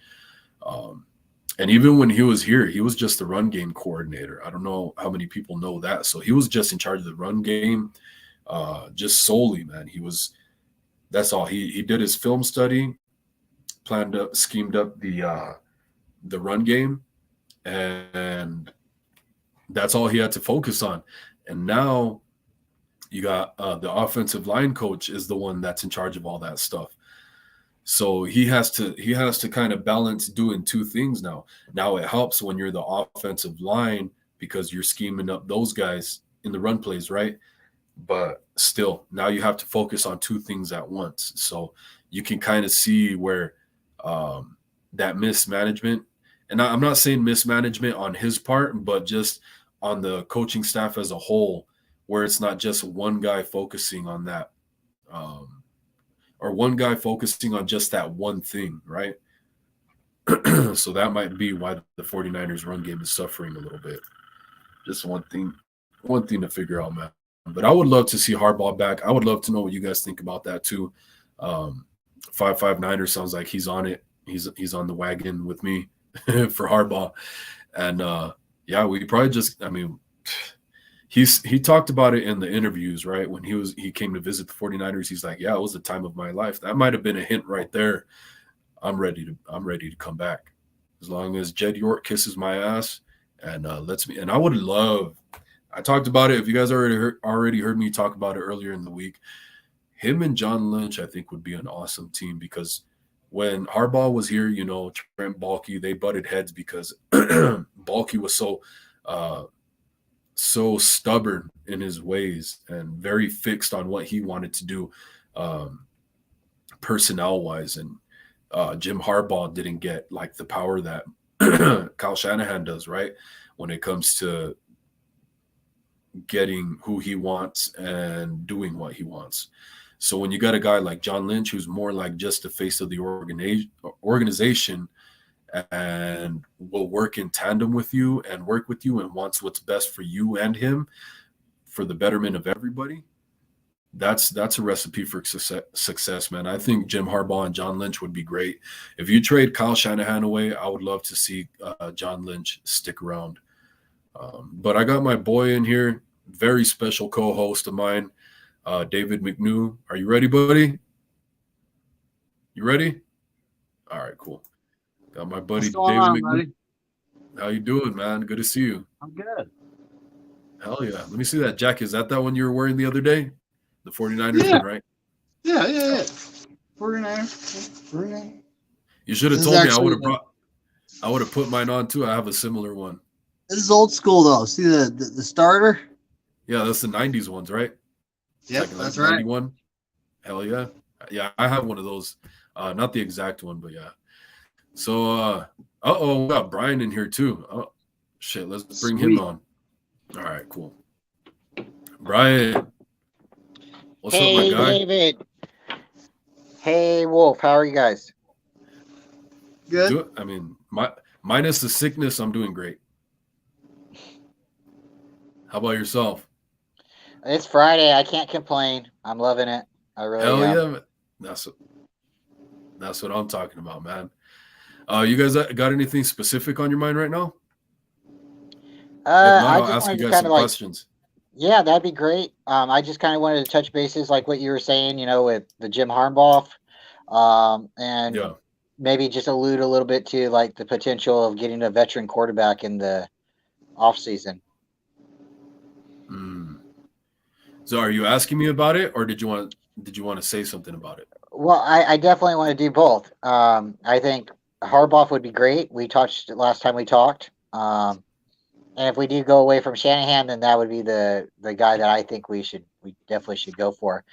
S1: And even when he was here, he was just the run game coordinator. I don't know how many people know that. So he was just in charge of the run game, just solely, man. That's all. He did his film study, schemed up the run game, and that's all he had to focus on. And now you got the offensive line coach is the one that's in charge of all that stuff. So he has to kind of balance doing two things now. Now it helps when you're the offensive line because you're scheming up those guys in the run plays, right? But still, now you have to focus on two things at once. So you can kind of see where that mismanagement, and I'm not saying mismanagement on his part, but just on the coaching staff as a whole, where it's not just one guy focusing on that. Or one guy focusing on just that one thing, right? So that might be why the 49ers run game is suffering a little bit. Just one thing to figure out, man. But I would love to see Harbaugh back. I would love to know what you guys think about that too. 559er sounds like he's on it. He's on the wagon with me for Harbaugh. And yeah, we probably just, he talked about it in the interviews, right? When he came to visit the 49ers, he's like, yeah, it was the time of my life. That might have been a hint right there. I'm ready to come back. As long as Jed York kisses my ass and lets me. And I would love, I talked about it. If you guys already heard me talk about it earlier in the week, him and John Lynch, I think, would be an awesome team because when Harbaugh was here, Trent Baalke, they butted heads because Baalke was so stubborn in his ways and very fixed on what he wanted to do personnel-wise. And Jim Harbaugh didn't get like the power that Kyle Shanahan does, right? When it comes to getting who he wants and doing what he wants. So when you got a guy like John Lynch, who's more like just the face of the organization and will work in tandem with you and work with you and wants what's best for you and him for the betterment of everybody, that's a recipe for success, man. I think Jim Harbaugh and John Lynch would be great. If you trade Kyle Shanahan away, I would love to see John Lynch stick around. But I got my boy in here. very special co-host of mine, David McNew. Are you ready, buddy? You ready? All right, cool. Got my buddy
S2: What's going
S1: David
S2: on,
S1: McNew.
S2: buddy?
S1: How you doing, man? Good to see you.
S2: I'm good.
S1: Hell yeah. Let me see that jacket. Is that one you were wearing the other day? The 49ers
S2: Yeah,
S1: one, right?
S2: yeah. 49. 49.
S1: You should have
S2: This is
S1: told me.
S2: actually
S1: I would have put mine on too. I have a similar one.
S2: this is old school though. See the starter?
S1: Yeah, that's the 90s ones, right?
S2: Yep,
S1: Like
S2: that's right.
S1: 91. Hell yeah. Yeah, I have one of those. Not the exact one, but yeah. So we got Brian in here too. Oh shit, let's bring him
S2: Sweet.
S1: on. All right, cool. Brian. What's
S3: Hey,
S1: up, my guy?
S3: David. Hey, Wolf. How are you guys?
S2: Good.
S1: I mean, minus the sickness, I'm doing great. How about yourself?
S3: It's Friday. I can't complain. I'm loving it. I really
S1: Hell
S3: am.
S1: yeah. That's what I'm talking about, man. You guys got anything specific on your mind right now? If not,
S3: I
S1: I'll
S3: just
S1: ask you
S3: wanted to
S1: guys
S3: kind
S1: some
S3: of like,
S1: questions.
S3: yeah, that'd be great. I just kind of wanted to touch bases, like what you were saying, with the Jim Harbaugh, and
S1: Yeah.
S3: maybe just allude a little bit to like the potential of getting a veteran quarterback in the off season.
S1: Mm. So are you asking me about it, or did you want to say something about it?
S3: Well, I definitely want to do both. I think Harbaugh would be great. We touched last time we talked. And if we do go away from Shanahan, then that would be the guy that I think we definitely should go for.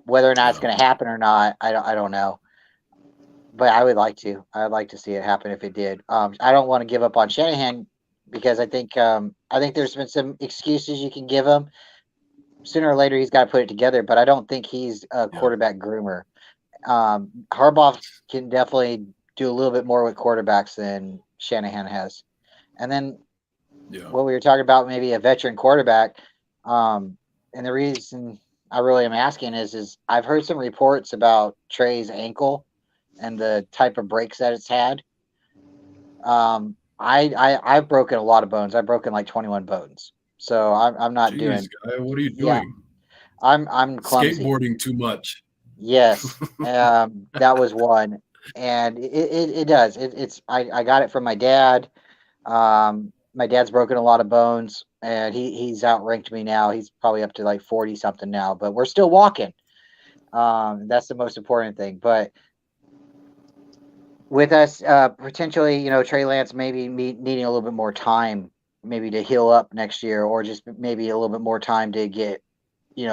S3: Whether or not it's going to happen or not, I don't know. But I would like to. I'd like to see it happen if it did. I don't want to give up on Shanahan because I think there's been some excuses you can give him. Sooner or later, he's got to put it together. But I don't think he's a quarterback groomer. Harbaugh can definitely do a little bit more with quarterbacks than Shanahan has. And then what we were talking about, maybe a veteran quarterback. And the reason I really am asking is I've heard some reports about Trey's ankle and the type of breaks that it's had. I've broken a lot of bones. I've broken like 21 bones. So I'm not
S1: Jeez,
S3: doing.
S1: guy, what are you doing?
S3: Yeah, I'm clumsy.
S1: Skateboarding too much.
S3: Yes, that was one, and it does. I got it from my dad. My dad's broken a lot of bones, and he's outranked me now. He's probably up to like 40 something now, but we're still walking. That's the most important thing. But with us potentially, Trey Lance maybe needing a little bit more time, maybe to heal up next year, or just maybe a little bit more time to get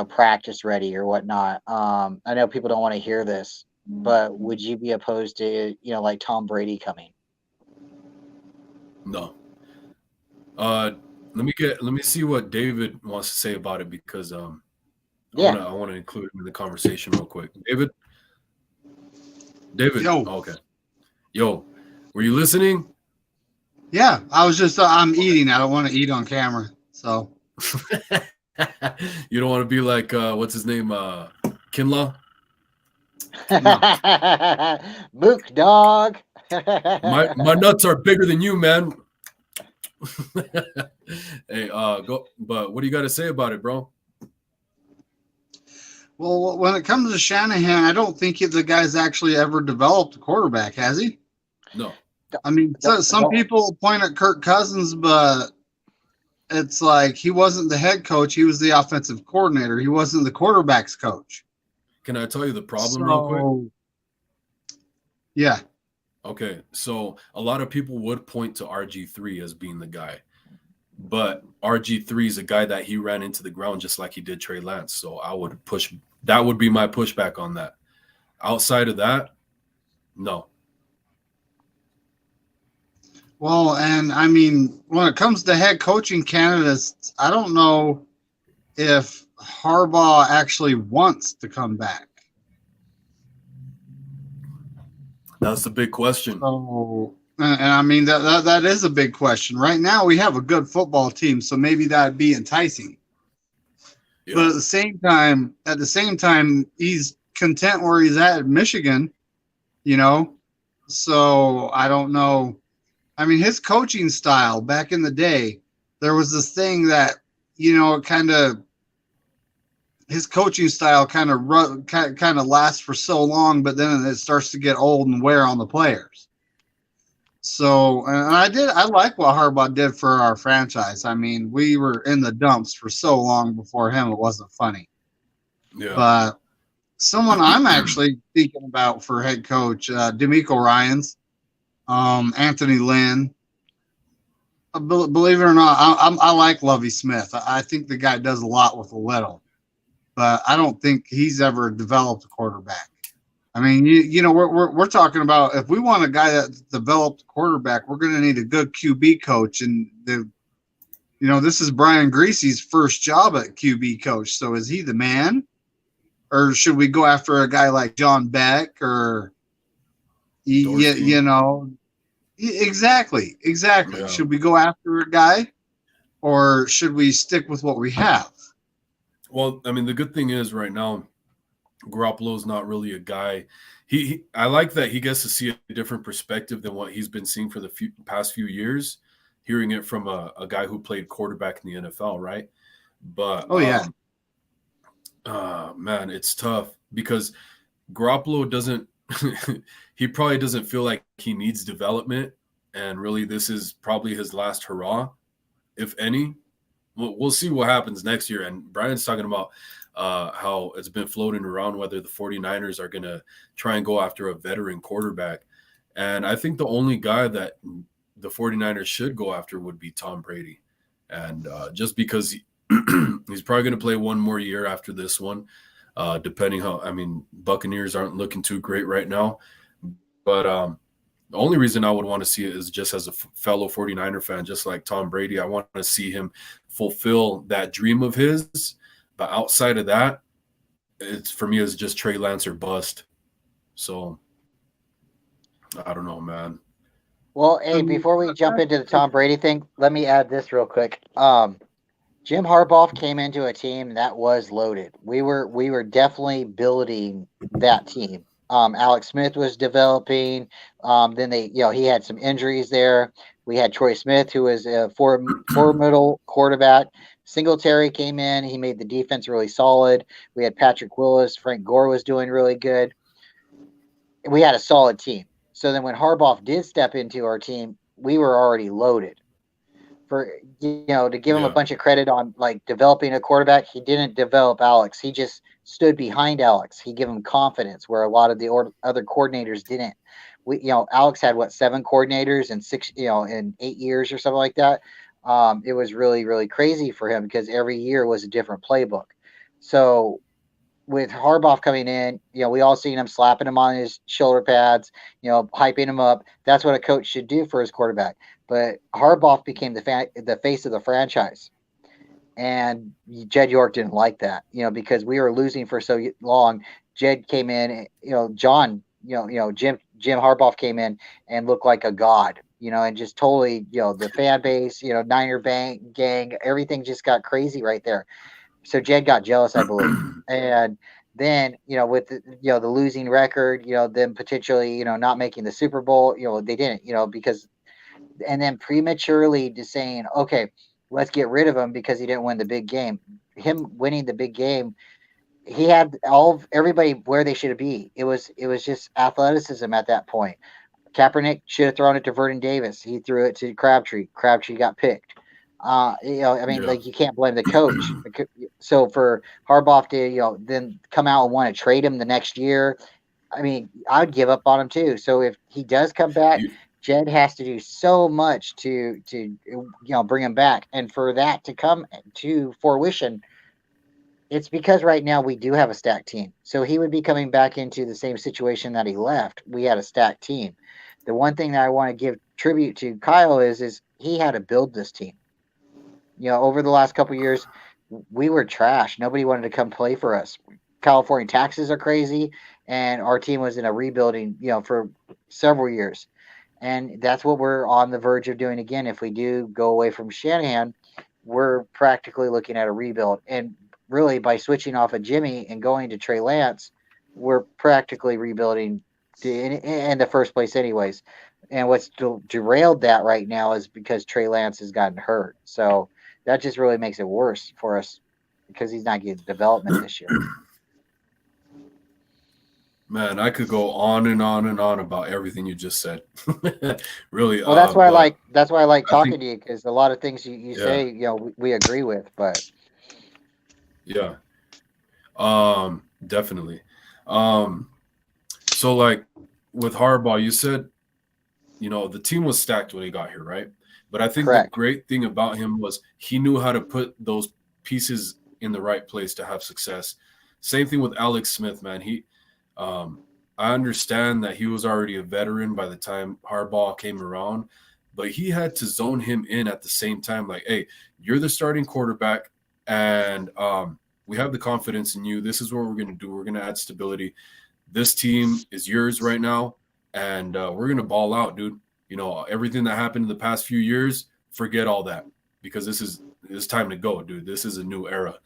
S3: practice ready or whatnot. I know people don't want to hear this, but would you be opposed to like Tom Brady coming?
S1: No. Let me see what David wants to say about it because I want to include him in the conversation real quick. David.
S2: Yo.
S1: Okay. Yo, were you listening?
S2: Yeah, I was just I'm eating. I don't want to eat on camera. So
S1: You don't want to be like what's his name? Kinlaw?
S3: Mook dog.
S1: My nuts are bigger than you, man. Hey, go. But what do you got to say about it, bro?
S2: Well, when it comes to Shanahan, I don't think the guy's actually ever developed a quarterback, has he?
S1: No.
S2: I mean, some people point at Kirk Cousins, but it's like he wasn't the head coach. He was the offensive coordinator. He wasn't the quarterback's coach.
S1: Can I tell you the problem real quick?
S2: Yeah.
S1: Okay, so a lot of people would point to RG3 as being the guy, but RG3 is a guy that he ran into the ground just like he did Trey Lance. So I would push. That would be my pushback on that. Outside of that, no.
S2: Well, and I mean, when it comes to head coaching candidates, I don't know if Harbaugh actually wants to come back.
S1: That's the big question.
S2: So, and I mean that is a big question. Right now, we have a good football team, so maybe that'd be enticing. Yeah. But at the same time, he's content where he's at Michigan, So I don't know. I mean, his coaching style back in the day, there was this thing that kind of his coaching style kind of lasts for so long, but then it starts to get old and wear on the players. So, and I like what Harbaugh did for our franchise. I mean, we were in the dumps for so long before him; it wasn't funny.
S1: Yeah.
S2: But someone I'm actually thinking about for head coach, D'Amico Ryans, Anthony Lynn. Believe it or not, I like Lovie Smith. I think the guy does a lot with a little, but I don't think he's ever developed a quarterback. I mean, we're talking about if we want a guy that developed a quarterback, we're going to need a good QB coach, and this is Brian Greasy's first job at QB coach. So is he the man, or should we go after a guy like John Beck or Exactly.
S1: Yeah.
S2: Should we go after a guy, or should we stick with what we have?
S1: Well, I mean, the good thing is right now, Garoppolo's not really a guy. I like that he gets to see a different perspective than what he's been seeing for the past few years, hearing it from a guy who played quarterback in the NFL, right? But man, it's tough because Garoppolo doesn't. He probably doesn't feel like he needs development, and really, this is probably his last hurrah, if any. We'll see what happens next year. And Brian's talking about how it's been floating around whether the 49ers are going to try and go after a veteran quarterback. And I think the only guy that the 49ers should go after would be Tom Brady. And just because he's probably going to play one more year after this one, depending how, I mean, Buccaneers aren't looking too great right now. But the only reason I would want to see it is just as a fellow 49er fan, just like Tom Brady. I want to see him fulfill that dream of his. But outside of that, it's for me, it's just Trey Lance or bust. So I don't know, man.
S3: Well, hey, before we jump into the Tom Brady thing, let me add this real quick. Jim Harbaugh came into a team that was loaded. We were definitely building that team. Alex Smith was developing. Then he had some injuries there. We had Troy Smith, who was a formidable quarterback. Singletary came in. He made the defense really solid. We had Patrick Willis. Frank Gore was doing really good. We had a solid team. So then when Harbaugh did step into our team, we were already loaded. To give him a bunch of credit on like developing a quarterback, he didn't develop Alex. He just stood behind Alex. He gave him confidence where a lot of the other coordinators didn't. Alex had 7 coordinators in 6, in 8 years or something like that. It was really, really crazy for him because every year was a different playbook. So with Harbaugh coming in, we all seen him slapping him on his shoulder pads, hyping him up. That's what a coach should do for his quarterback. But Harbaugh became the face of the franchise. And Jed York didn't like that, because we were losing for so long. Jed came in, Jim Harbaugh came in and looked like a god, and just totally, the fan base, Niner gang, everything just got crazy right there. So Jed got jealous, I believe. And then, with the losing record, them potentially, not making the Super Bowl, they didn't, because, and then prematurely just saying, okay, let's get rid of him because he didn't win the big game. Him winning the big game, he had everybody where they should be. It was just athleticism at that point. Kaepernick should have thrown it to Vernon Davis. He threw it to Crabtree. Crabtree got picked. You can't blame the coach. So for Harbaugh to, then come out and want to trade him the next year, I mean, I'd give up on him too. So if he does come back, Jed has to do so much to bring him back, and for that to come to fruition, it's because right now we do have a stacked team. So he would be coming back into the same situation that he left. We had a stacked team. The one thing that I want to give tribute to Kyle is he had to build this team. Over the last couple of years, we were trash. Nobody wanted to come play for us. California taxes are crazy, and our team was in a rebuilding, for several years. And that's what we're on the verge of doing again. If we do go away from Shanahan, we're practically looking at a rebuild. And really, by switching off of Jimmy and going to Trey Lance, we're practically rebuilding in the first place anyways. And what's derailed that right now is because Trey Lance has gotten hurt. So that just really makes it worse for us because he's not getting development this year.
S1: Man, I could go on and on and on about everything you just said. Really.
S3: Well, that's why I
S1: But
S3: like
S1: I think,
S3: talking to you because a lot of things you
S1: yeah,
S3: say, we agree with. But
S1: yeah, definitely. Um, so like with Harbaugh, you said, the team was stacked when he got here, right? But I think the
S3: correct.
S1: great thing about him was he knew how to put those pieces in the right place to have success. Same thing with Alex Smith, man. Um, I understand that he was already a veteran by the time Harbaugh came around, but he had to zone him in at the same time. Like, hey, you're the starting quarterback, and we have the confidence in you. This is what we're going to do. We're going to add stability. This team is yours right now, and we're going to ball out, dude. Everything that happened in the past few years, forget all that because it's time to go, dude. This is a new era.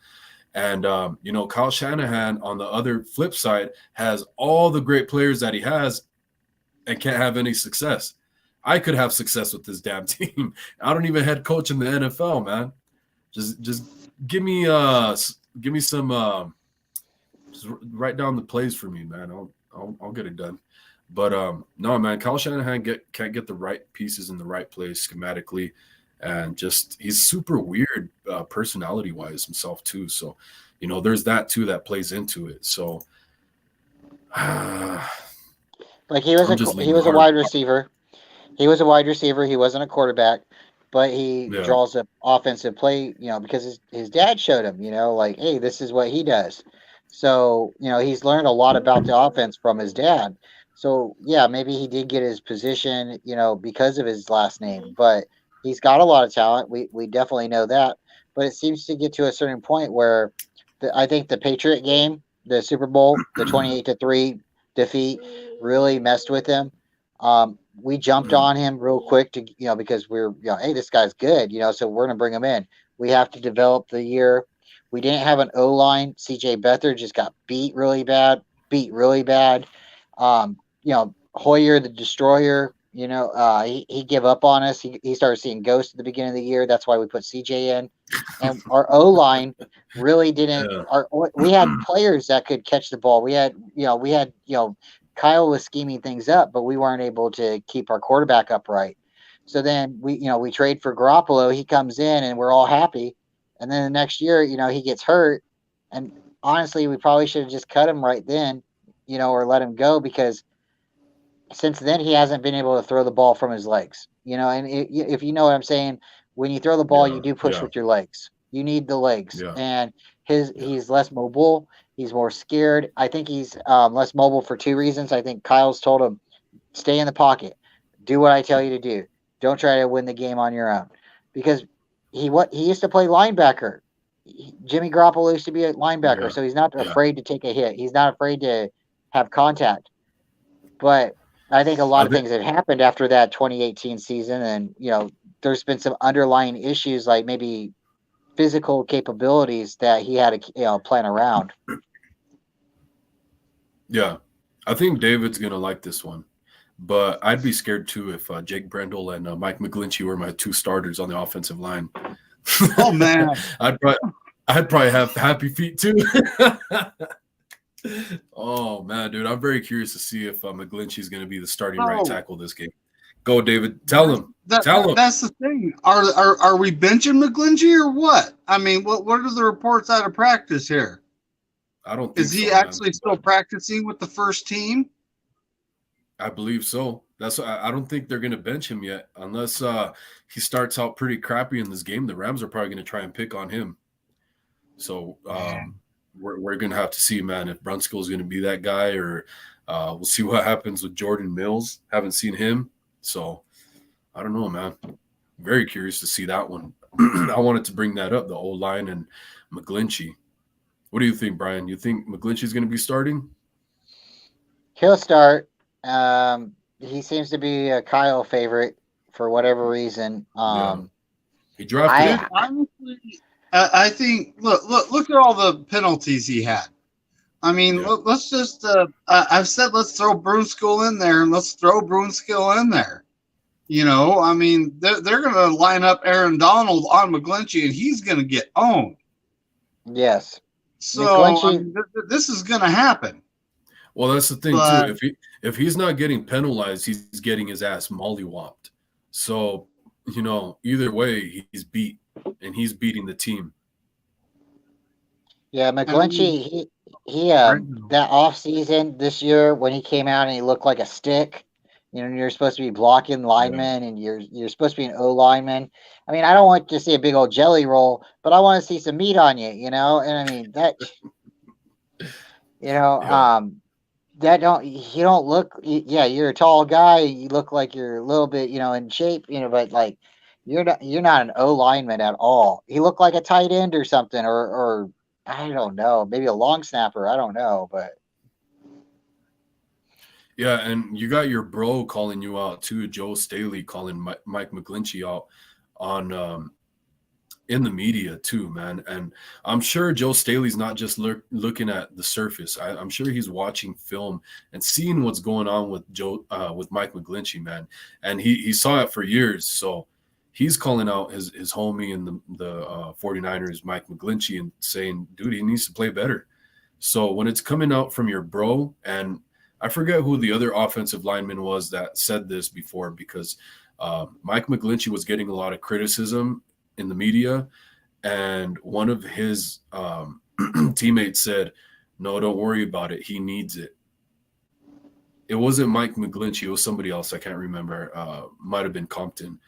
S1: And Kyle Shanahan on the other flip side has all the great players that he has and can't have any success. I could have success with this damn team. I don't even head coach in the NFL, man. Just give me some just write down the plays for me, man. I'll get it done. But no, man, Kyle Shanahan can't get the right pieces in the right place schematically, and just he's super weird personality wise himself too. So, there's that too that plays into it. So,
S3: Like
S1: I'm just
S3: he
S1: leaning
S3: was a
S1: hard.
S3: wide receiver. He was a wide receiver. He wasn't a quarterback, but he
S1: Yeah,
S3: draws up offensive play, because his dad showed him, like, hey, this is what he does. So, he's learned a lot about the offense from his dad. So, yeah, maybe he did get his position, because of his last name, but he's got a lot of talent. We definitely know that. But it seems to get to a certain point where I think the Patriot game, the Super Bowl, the 28-3 defeat really messed with him. We jumped
S1: mm,
S3: on him real quick to because we're hey, this guy's good, so we're gonna bring him in. We have to develop the year. We didn't have an O line. CJ Beathard just got beat really bad. Hoyer the Destroyer, he gave up on us. He started seeing ghosts at the beginning of the year. That's why we put CJ in. And our O line really didn't.
S1: yeah,
S3: We had players that could catch the ball. We had Kyle was scheming things up, but we weren't able to keep our quarterback upright. So then we trade for Garoppolo. He comes in, and we're all happy. And then the next year, he gets hurt. And honestly, we probably should have just cut him right then, or let him go because since then he hasn't been able to throw the ball from his legs. And if you know what I'm saying, when you throw the ball, you
S1: yeah,
S3: do push
S1: yeah,
S3: with your legs. You need the legs,
S1: yeah,
S3: and
S1: yeah,
S3: he's less mobile. He's more scared. I think he's less mobile for two reasons. I think Kyle's told him stay in the pocket, do what I tell you to do. Don't try to win the game on your own, because he used to play linebacker. Jimmy Garoppolo used to be a linebacker,
S1: yeah,
S3: so he's not
S1: yeah.
S3: afraid to take a hit. He's not afraid to have contact. But I think a lot
S1: I
S3: of
S1: think
S3: things have happened after that 2018 season, and there's been some underlying issues like maybe physical capabilities that he had to plan around.
S1: yeah, I think David's gonna like this one. But I'd be scared too if Jake Brendel and Mike McGlinchey were my two starters on the offensive line.
S2: Oh man,
S1: I'd probably, I'd probably have happy feet too. Oh man, dude, I'm very curious to see if McGlinchey's going to be the starting right
S2: no,
S1: tackle this game. Go, David. Tell him. Tell him.
S2: that's the thing. Are we benching McGlinchey or what? I mean, what are the reports out of practice here?
S1: I don't
S2: Is
S1: think
S2: he
S1: so, man.
S2: actually still practicing with the first team?
S1: I believe so. I don't think they're going to bench him yet unless he starts out pretty crappy in this game. The Rams are probably going to try and pick on him. So
S2: Man.
S1: we're going to have to see, man, if Brunskill is going to be that guy, or we'll see what happens with Jordan Mills. Haven't seen him, so I don't know, man. Very curious to see that one. I wanted to bring that up, the old line and McGlinchey. What do you think, Brian? You think McGlinchey's going to be starting?
S3: He'll start. He seems to be a Kyle favorite for whatever reason.
S1: Yeah, he drafted
S2: Dude,
S3: I
S1: him.
S2: honestly, I think look at all the penalties he had. I mean,
S1: Yeah,
S2: let's just I've said let's throw Brunskill in there and let's throw Brunskill in there. I mean, they're going to line up Aaron Donald on McGlinchey, and he's going to get owned.
S3: Yes.
S2: So I mean, this is going to happen.
S1: Well, that's the thing too. If he's not getting penalized, he's getting his ass mollywopped. So either way, he's beat, and he's beating the team.
S3: Yeah, McGlinchey, he that off season this year when he came out and he looked like a stick. You're supposed to be blocking linemen, and you're supposed to be an O lineman. I mean, I don't want to see a big old jelly roll, but I want to see some meat on you, And I mean that, that you don't look. Yeah, you're a tall guy. You look like you're a little bit, in shape, but like you're not an O lineman at all. He looked like a tight end or something, or I don't know, maybe a long snapper. I don't know, but.
S1: Yeah, and you got your bro calling you out too, Joe Staley calling Mike McGlinchey out on in the media too, man. And I'm sure Joe Staley's not just looking at the surface. I'm sure he's watching film and seeing what's going on with with Mike McGlinchey, man. And he saw it for years, so he's calling out his homie in the 49ers, Mike McGlinchey, and saying, dude, he needs to play better. So when it's coming out from your bro, and I forget who the other offensive lineman was that said this before, because Mike McGlinchey was getting a lot of criticism in the media, and one of his teammates said, no, don't worry about it. He needs it. It wasn't Mike McGlinchey. It was somebody else. I can't remember. Might have been Compton.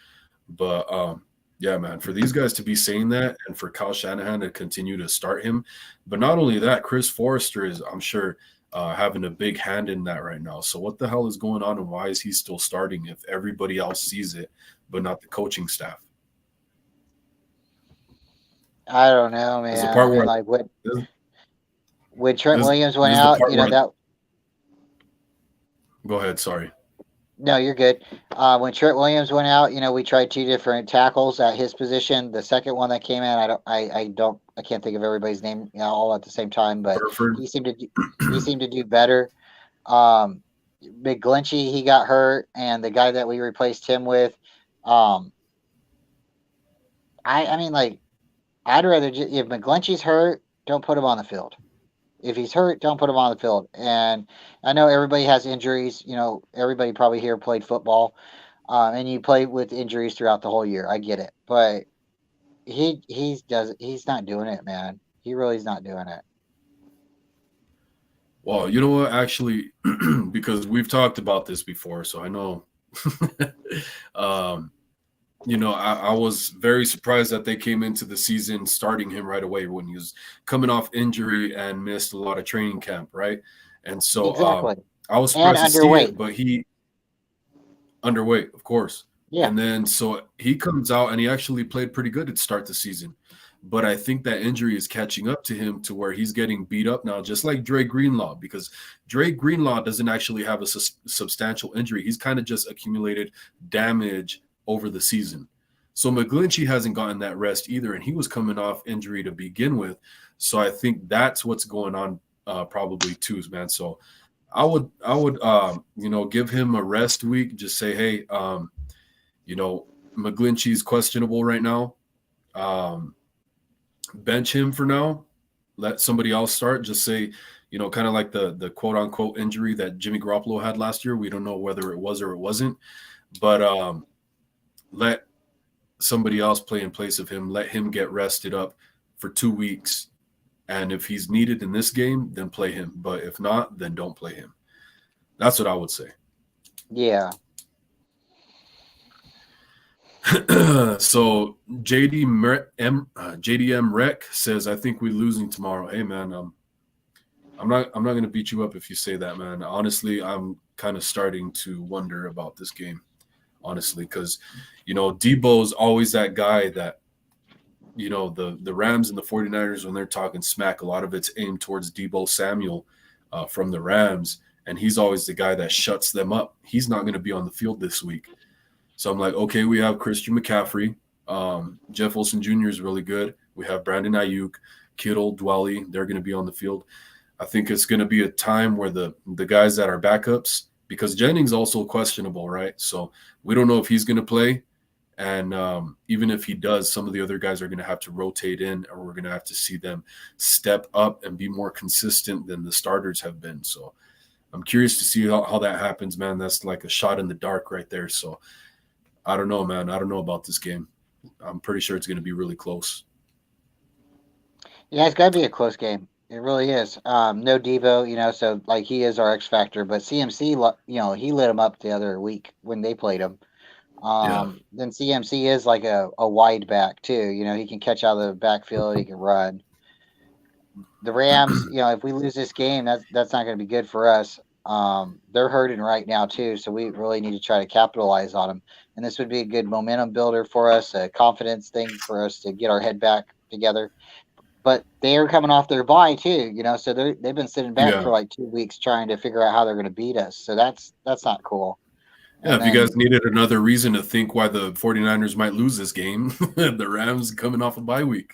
S1: But yeah, man, for these guys to be saying that, and for Kyle Shanahan to continue to start him. But not only that, Chris Forrester is, I'm sure, having a big hand in that right now. So what the hell is going on, and why is he still starting if everybody else sees it, but not the coaching staff?
S3: I don't know, man.
S1: The part where,
S3: like when Trent Williams went out, that.
S1: Go ahead. Sorry.
S3: No, you're good. When Trent Williams went out, we tried 2 different tackles at his position. The second one that came in, I can't think of everybody's name all at the same time, but he seemed to do better. McGlinchey, he got hurt, and the guy that we replaced him with, I mean, like, I'd rather if McGlinchey's hurt, don't put him on the field. If he's hurt, don't put him on the field. And I know everybody has injuries. Everybody probably here played football, and you play with injuries throughout the whole year. I get it, but he's not doing it, man. He really is not doing it.
S1: Well, you know what? Actually, because we've talked about this before, so I know. I was very surprised that they came into the season starting him right away when he was coming off injury and missed a lot of training camp, right? And so
S3: exactly.
S1: I was surprised to see it, but he underweight, of course. Yeah. And then so he comes out and he actually played pretty good to start the season. But I think that injury is catching up to him to where he's getting beat up now, just like Dre Greenlaw, because Dre Greenlaw doesn't actually have a substantial injury. He's kind of just accumulated damage over the season. So McGlinchey hasn't gotten that rest either, and he was coming off injury to begin with. So I think that's what's going on probably too, man. So I would give him a rest week. Just say, hey, McGlinchey's questionable right now. Bench him for now. Let somebody else start. Just say, kind of like the quote unquote injury that Jimmy Garoppolo had last year. We don't know whether it was or it wasn't, but let somebody else play in place of him. Let him get rested up for 2 weeks. And if he's needed in this game, then play him. But if not, then don't play him. That's what I would say.
S3: Yeah.
S1: So JDM Rec says, I think we're losing tomorrow. Hey, man, I'm not going to beat you up if you say that, man. Honestly, I'm kind of starting to wonder about this game. Honestly, because Debo's always that guy that the Rams and the 49ers, when they're talking smack, a lot of it's aimed towards Debo Samuel from the Rams, and he's always the guy that shuts them up. He's not going to be on the field this week. So I'm like, okay, we have Christian McCaffrey. Jeff Wilson Jr. is really good. We have Brandon Ayuk, Kittle, Dwelly. They're going to be on the field. I think it's going to be a time where the guys that are backups because Jennings also questionable, right? So we don't know if he's going to play. And even if he does, some of the other guys are going to have to rotate in, or we're going to have to see them step up and be more consistent than the starters have been. So I'm curious to see how that happens, man. That's like a shot in the dark right there. So I don't know, man. I don't know about this game. I'm pretty sure it's going to be really close.
S3: Yeah, it's got to be a close game. It really is. No Devo, so like he is our X factor, but CMC, he lit him up the other week when they played him.
S1: Yeah.
S3: Then CMC is like a wide back too. He can catch out of the backfield, he can run. The Rams, if we lose this game, that's not going to be good for us. They're hurting right now too, so we really need to try to capitalize on them. And this would be a good momentum builder for us, a confidence thing for us to get our head back together. But they are coming off their bye too, so they've been sitting back
S1: Yeah.
S3: for like 2 weeks trying to figure out how they're going to beat us. So that's not cool.
S1: Yeah,
S3: And
S1: if you guys
S3: then
S1: needed another reason to think why the 49ers might lose this game, the Rams coming off a bye week.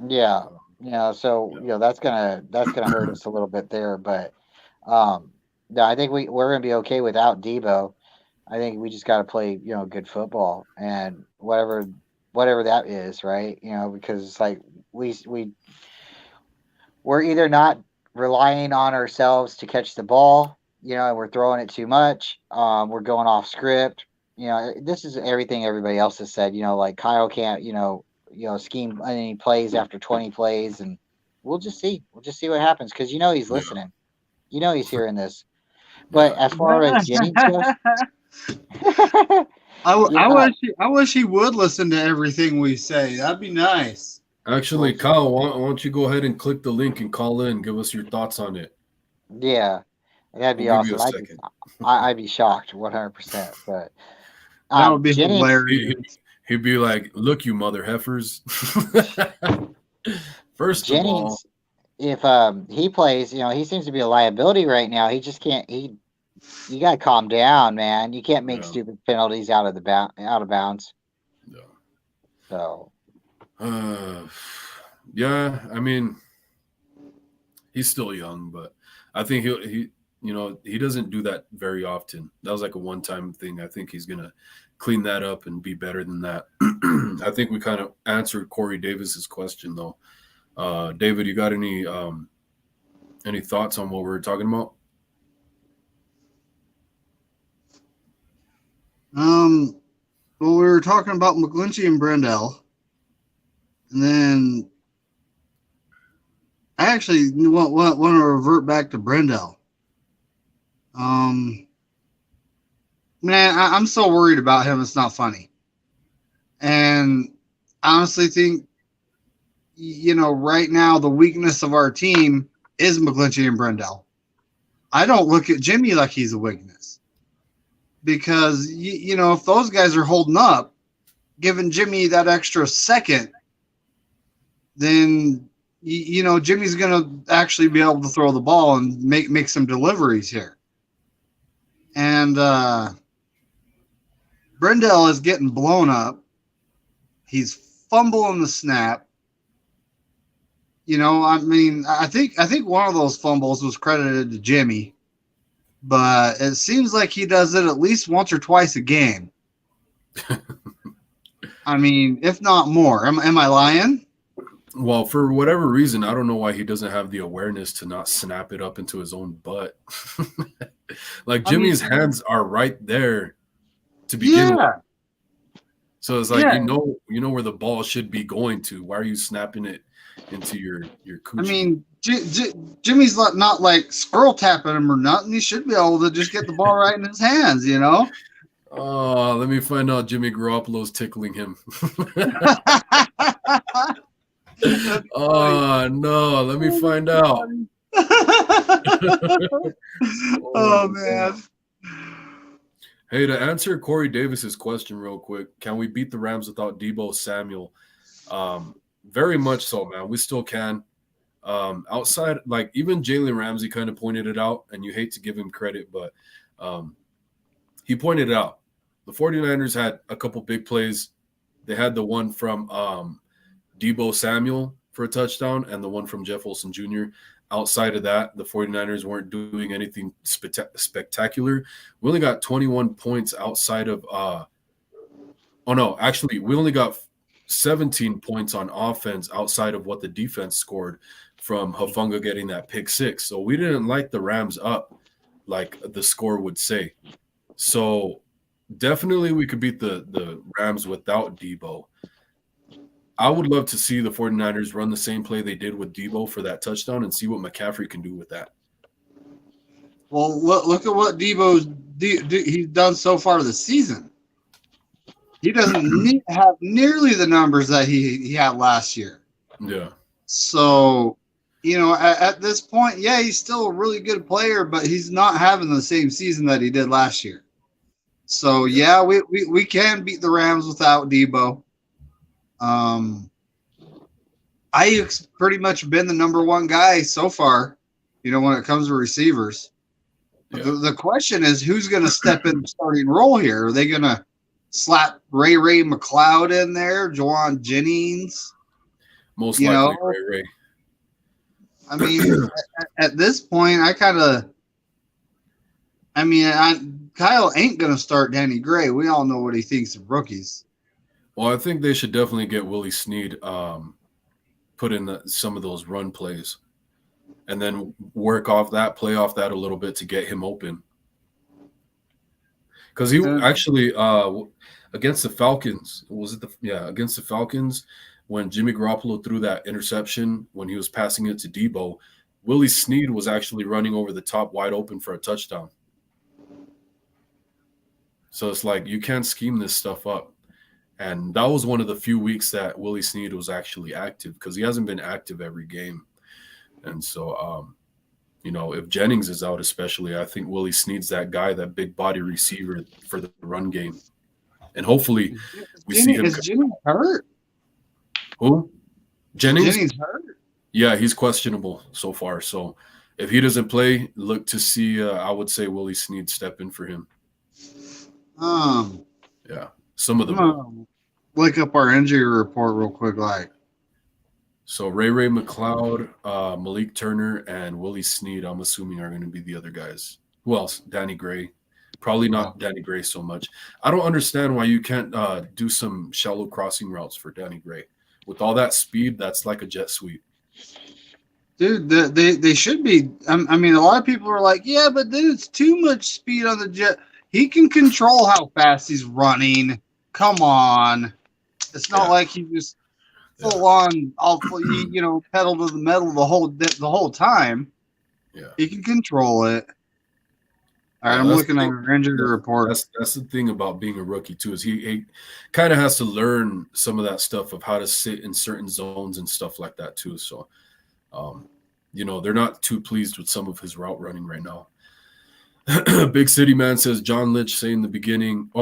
S3: yeah, so that's gonna hurt us a little bit there. But no, I think we're gonna be okay without Debo. I think we just got to play good football and whatever that is, right? Because it's like we're either not relying on ourselves to catch the ball, and we're throwing it too much. We're going off script. This is everything everybody else has said. Like Kyle can't, scheme any plays after 20 plays, and we'll just see. We'll just see what happens because he's
S1: Yeah.
S3: listening. He's hearing this. But
S1: Yeah.
S3: as far as Jennings goes,
S2: I wish he would listen to everything we say. That'd be nice.
S1: Actually, Kyle, why don't you go ahead and click the link and call in and give us your thoughts on it?
S3: yeah, that'd be
S1: We'll give you
S3: awesome.
S1: a second.
S3: I'd be shocked 100%. But
S2: That would be
S3: Jennings,
S2: hilarious.
S1: He'd be like, "Look, you mother heifers." First of all,
S3: Jennings, if he plays, he seems to be a liability right now. He just can't. You got to calm down, man. You can't make
S1: Yeah.
S3: stupid penalties out of bounds.
S1: no.
S3: So
S1: Yeah, I mean, he's still young, but I think he doesn't do that very often. That was like a one-time thing. I think he's gonna clean that up and be better than that. I think we kind of answered Corey Davis's question though. David, you got any thoughts on what we were talking about?
S2: Well, we were talking about McGlinchey and Brendel, and then I actually want to revert back to Brendel. Man, I'm so worried about him. It's not funny, and I honestly think, right now the weakness of our team is McGlinchey and Brendel. I don't look at Jimmy like he's a weakness. Because, if those guys are holding up, giving Jimmy that extra second, then, Jimmy's going to actually be able to throw the ball and make some deliveries here. And Brendel is getting blown up. He's fumbling the snap. I think one of those fumbles was credited to Jimmy. But it seems like he does it at least once or twice a game. I mean, if not more. Am I lying?
S1: Well, for whatever reason, I don't know why he doesn't have the awareness to not snap it up into his own butt. Like Jimmy's hands are right there to begin with. So it's like you know where the ball should be going to. Why are you snapping it into your coochie?
S2: I mean, Jimmy's not like squirrel tapping him or nothing. He should be able to just get the ball right in his hands,
S1: Oh, let me find out Jimmy Garoppolo's tickling him. Oh, no, let me find out.
S2: Oh, man.
S1: Hey, to answer Corey Davis's question real quick, can we beat the Rams without Deebo Samuel? Very much so, man. We still can. Outside, like even Jalen Ramsey kind of pointed it out, and you hate to give him credit, but he pointed it out. The 49ers had a couple big plays. They had the one from Deebo Samuel for a touchdown and the one from Jeff Wilson Jr. Outside of that, the 49ers weren't doing anything spectacular. We only got 21 points outside of oh no, actually we only got 17 points on offense outside of what the defense scored from Hufanga getting that pick six. So we didn't light the Rams up like the score would say. So definitely we could beat the Rams without Debo. I would love to see the 49ers run the same play they did with Debo for that touchdown and see what McCaffrey can do with that.
S2: Well, look at what he's done so far this season. He doesn't have nearly the numbers that he had last year.
S1: Yeah.
S2: So, at this point, yeah, he's still a really good player, but he's not having the same season that he did last year. So, yeah, we can beat the Rams without Debo. Ayuk's pretty much been the number one guy so far, when it comes to receivers.
S1: Yeah.
S2: The question is, who's going to step in the starting role here? Are they going to slap Ray McLeod in there, Juwan Jennings?
S1: Most likely Ray.
S2: I mean, at this point, Kyle ain't going to start Danny Gray. We all know what he thinks of rookies.
S1: Well, I think they should definitely get Willie Snead put in some of those run plays and then work off that, play off that a little bit to get him open. Because he actually against the Falcons, against the Falcons, when Jimmy Garoppolo threw that interception when he was passing it to Debo, Willie Snead was actually running over the top wide open for a touchdown. So it's like you can't scheme this stuff up. And that was one of the few weeks that Willie Snead was actually active because he hasn't been active every game. And so, if Jennings is out especially, I think Willie Snead's that guy, that big body receiver for the run game. And hopefully we see him.
S2: Is Jennings hurt?
S1: Who? Jennings?
S2: Jennings hurt?
S1: Yeah, he's questionable so far. So if he doesn't play, look to see, I would say Willie Snead step in for him. Yeah. Some of them.
S2: Look up our injury report real quick,
S1: So Ray McLeod, Malik Turner, and Willie Snead, I'm assuming, are going to be the other guys. Who else? Danny Gray. Probably not Danny Gray so much. I don't understand why you can't do some shallow crossing routes for Danny Gray. With all that speed, that's like a jet sweep.
S2: Dude, they should be. A lot of people are like, yeah, but then it's too much speed on the jet. He can control how fast he's running. Come on. It's not like he just full on, pedal to the metal the whole time.
S1: Yeah,
S2: he can control it. All right, I'm looking at our injury report.
S1: That's the thing about being a rookie too, is he kind of has to learn some of that stuff of how to sit in certain zones and stuff like that too. So, they're not too pleased with some of his route running right now. Big City Man says did John Lynch say in the beginning of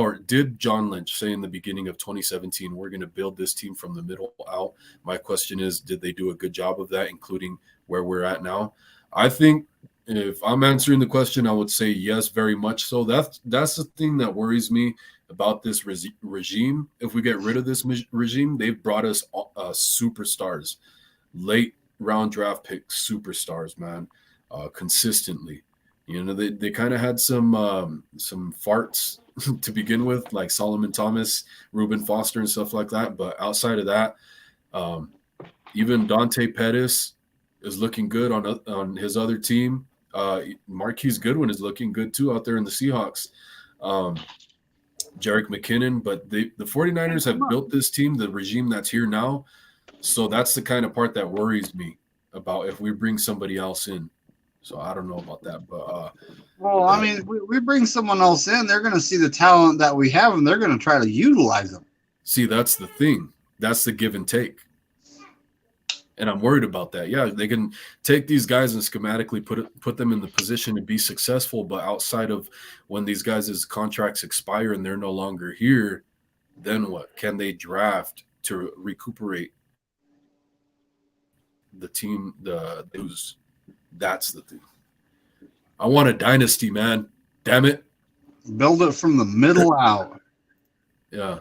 S1: 2017, we're going to build this team from the middle out? My question is, did they do a good job of that, including where we're at now? I think if I'm answering the question, I would say yes, very much so. That's the thing that worries me about this regime. If we get rid of this regime, they've brought us superstars, late round draft pick superstars, man, consistently. They kind of had some farts to begin with, like Solomon Thomas, Reuben Foster, and stuff like that. But outside of that, even Dante Pettis is looking good on his other team. Marquise Goodwin is looking good too out there in the Seahawks. Jerick McKinnon, but the 49ers have built this team, the regime that's here now. So that's the kind of part that worries me about if we bring somebody else in. So I don't know about that, but
S2: we bring someone else in, they're going to see the talent that we have, and they're going to try to utilize them.
S1: See, that's the thing. That's the give and take. And I'm worried about that. Yeah, they can take these guys and schematically put them in the position to be successful, but outside of when these guys' contracts expire and they're no longer here, then what? Can they draft to recuperate the team, the news? That's the thing. I want a dynasty, man. Damn it.
S2: Build it from the middle out.
S1: Yeah.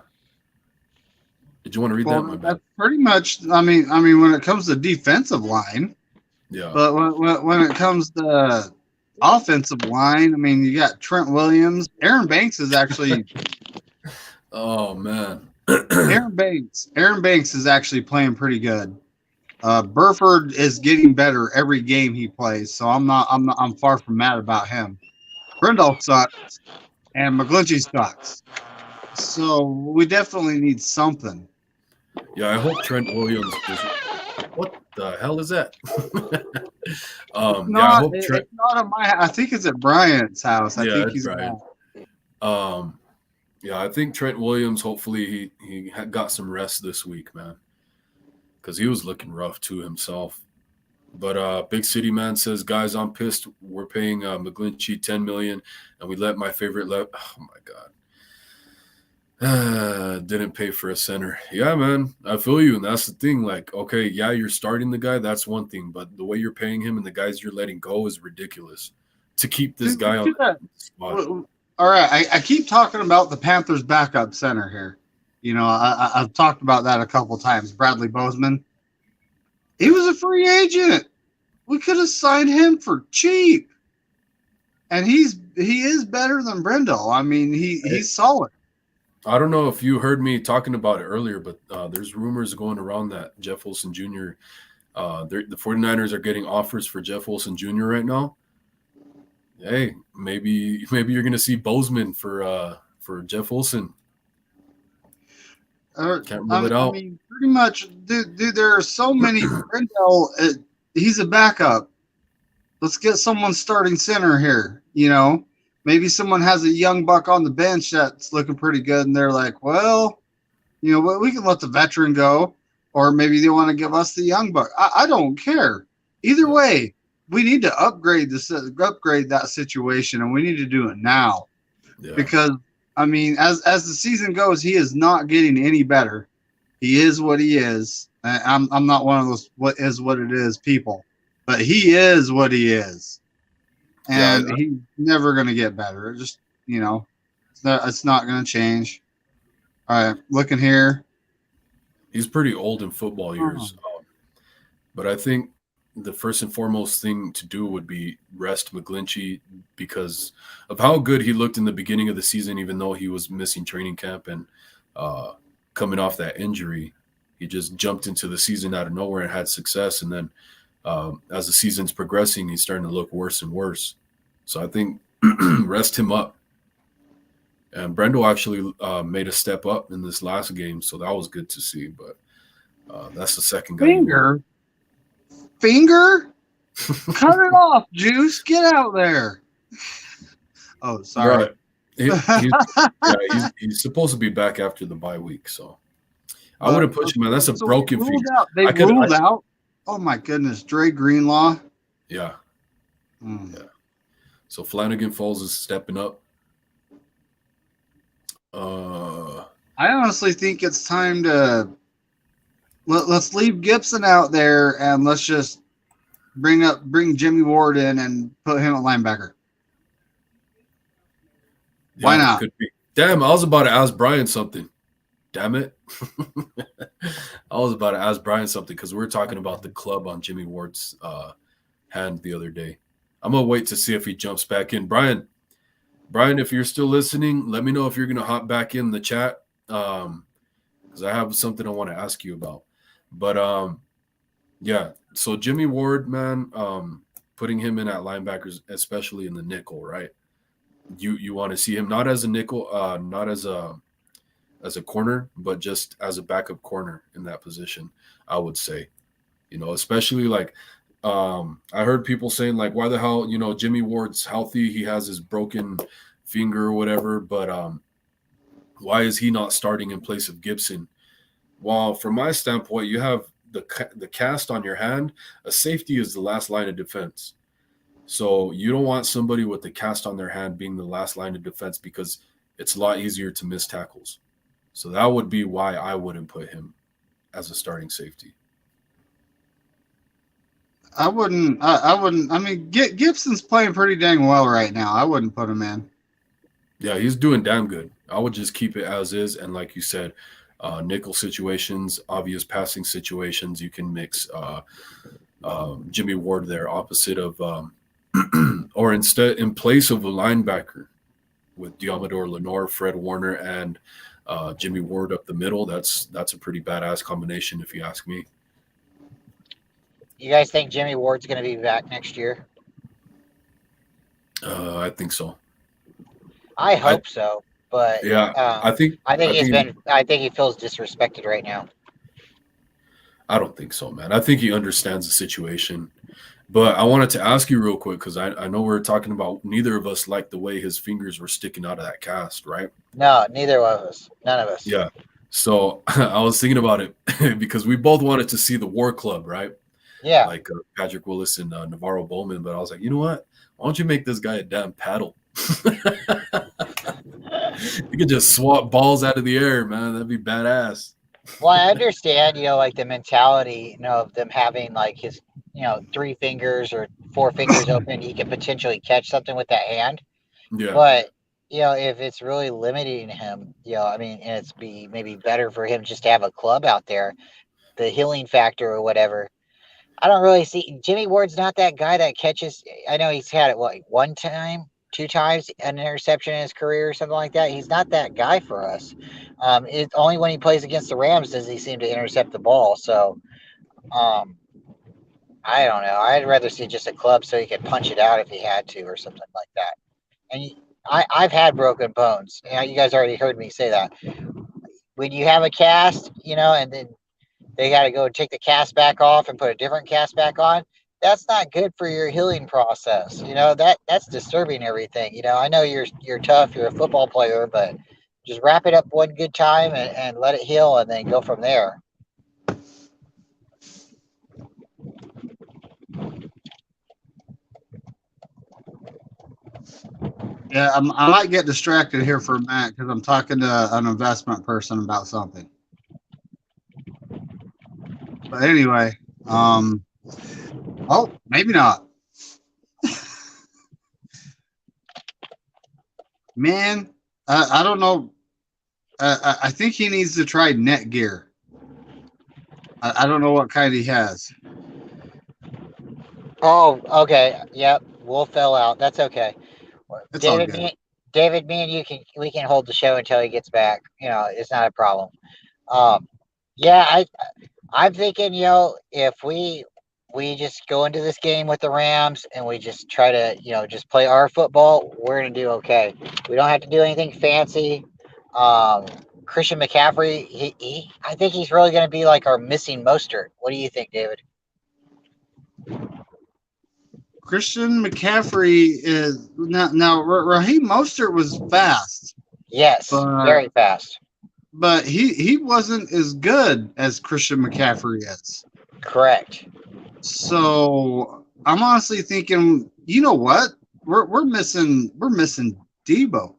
S1: Did you want to read that?
S2: That's pretty much. When it comes to defensive line,
S1: Yeah.
S2: But when it comes to offensive line, I mean, you got Trent Williams. Aaron Banks is actually
S1: Oh man.
S2: Aaron Banks is actually playing pretty good. Burford is getting better every game he plays, so I'm far from mad about him. Brindle sucks and McGlinchey sucks. So we definitely need something.
S1: Yeah, I hope Trent Williams is. What the hell is that? Yeah, I hope Trent.
S2: It's not at my. I think it's at Bryant's house. I
S1: Yeah,
S2: think
S1: it's
S2: he's.
S1: Brian. Yeah, I think Trent Williams. Hopefully, he got some rest this week, man, because he was looking rough too himself. But Big City Man says, guys, I'm pissed. We're paying McGlinchey $10 million, and we let my favorite. Oh my god, didn't pay for a center. Yeah, man, I feel you, and that's the thing. Like, okay, yeah, you're starting the guy. That's one thing, but the way you're paying him and the guys you're letting go is ridiculous. To keep this guy on the spot.
S2: All right, I keep talking about the Panthers' backup center here. You know, I've talked about that a couple times. Bradley Bozeman. He was a free agent. We could have signed him for cheap, and he is better than Brindle. I mean, he's solid.
S1: I don't know if you heard me talking about it earlier, but there's rumors going around that Jeff Wilson Jr. The 49ers are getting offers for Jeff Wilson Jr. right now. Hey, maybe you're going to see Bozeman for Jeff Wilson. Can't rule it out.
S2: I mean, pretty much, dude. There are so many. Brindle, he's a backup. Let's get someone starting center here. You know, maybe someone has a young buck on the bench that's looking pretty good, and they're like, well, you know, we can let the veteran go, or maybe they want to give us the young buck. I don't care. Either way, we need to upgrade that situation, and we need to do it now. Yeah. Because I mean, as the season goes, he is not getting any better. He is what he is. I'm not one of those what it is people, but he is what he is, and he's never going to get better. It just, you know, it's not going to change. All right, looking here.
S1: He's pretty old in football years, but I think the first and foremost thing to do would be rest McGlinchey because of how good he looked in the beginning of the season, even though he was missing training camp and coming off that injury. He just jumped into the season out of nowhere and had success. And then as the season's progressing, he's starting to look worse and worse. So I think rest him up. And Brendel actually made a step up in this last game, so that was good to see. But that's the second guy.
S2: Finger? Cut it off, Juice. Get out there. Oh, sorry.
S1: Right. He's supposed to be back after the bye week, so I would have pushed him. That's a broken finger.
S2: They ruled out. Oh my goodness, Dre Greenlaw.
S1: Yeah. Yeah. So Flanagan Falls is stepping up.
S2: I honestly think it's time to let's leave Gibson out there and let's just bring Jimmy Ward in and put him at linebacker.
S1: Yeah,
S2: why not?
S1: Could be. Damn, I was about to ask Brian something. Damn it. I was about to ask Brian something because we were talking about the club on Jimmy Ward's hand the other day. I'm going to wait to see if he jumps back in. Brian, if you're still listening, let me know if you're going to hop back in the chat because I have something I want to ask you about. But, yeah, so Jimmy Ward, man, putting him in at linebackers, especially in the nickel, right? You want to see him not as a nickel, not as a corner, but just as a backup corner in that position, I would say. You know, especially like I heard people saying like, why the hell, you know, Jimmy Ward's healthy, he has his broken finger or whatever, but why is he not starting in place of Gibson? Well, from my standpoint, you have the cast on your hand. A safety is the last line of defense. So you don't want somebody with the cast on their hand being the last line of defense because it's a lot easier to miss tackles. So that would be why I wouldn't put him as a starting safety.
S2: I wouldn't. I mean, Gibson's playing pretty dang well right now. I wouldn't put him in.
S1: Yeah, he's doing damn good. I would just keep it as is. And like you said, nickel situations, obvious passing situations, you can mix Jimmy Ward there, opposite of, or instead in place of a linebacker with Diamador Lenore, Fred Warner, and Jimmy Ward up the middle. That's a pretty badass combination, if you ask me.
S3: You guys think Jimmy Ward's going to be back next year?
S1: I think so.
S3: I hope so, but
S1: Yeah, I think
S3: I think he feels disrespected right now.
S1: I don't think so, man. I think he understands the situation. But I wanted to ask you real quick because I know we were talking about neither of us liked the way his fingers were sticking out of that cast, right?
S3: No, neither of us. None of us.
S1: Yeah. So I was thinking about it because we both wanted to see the War Club, right?
S3: Yeah.
S1: Like Patrick Willis and Navarro Bowman. But I was like, you know what? Why don't you make this guy a damn paddle? You could just swap balls out of the air, man. That'd be badass.
S3: Well, I understand, like the mentality, of them having like his, 3 fingers or 4 fingers open, he could potentially catch something with that hand.
S1: Yeah.
S3: But, if it's really limiting him, I mean, and it's maybe better for him just to have a club out there, the healing factor or whatever. I don't really see Jimmy Ward's not that guy that catches. I know he's had it one time, 2 times an interception in his career or something like that. He's not that guy for us. It's only when he plays against the Rams does he seem to intercept the ball. So, I don't know. I'd rather see just a club so he could punch it out if he had to or something like that. And I've had broken bones. You guys already heard me say that. When you have a cast, and then they got to go take the cast back off and put a different cast back on. That's not good for your healing process. That's disturbing everything. I know you're tough, you're a football player, but just wrap it up one good time and let it heal and then go from there.
S2: Yeah, I might get distracted here for a minute because I'm talking to an investment person about something. But anyway, maybe not. Man, I don't know. I think he needs to try Netgear. I don't know what kind he has.
S3: Oh, okay. Yep. Wolf fell out. That's okay.
S2: It's all good.
S3: David, me and we can hold the show until he gets back. It's not a problem. Yeah, I'm thinking, if we just go into this game with the Rams and we just try to, just play our football, we're gonna do okay. We don't have to do anything fancy. Christian McCaffrey, I think he's really gonna be like our missing Mostert. What do you think, David?
S2: Christian McCaffrey is now. Raheem Mostert was fast.
S3: Yes, very fast.
S2: But he wasn't as good as Christian McCaffrey is.
S3: Correct.
S2: So I'm honestly thinking, you know what? We're missing Debo.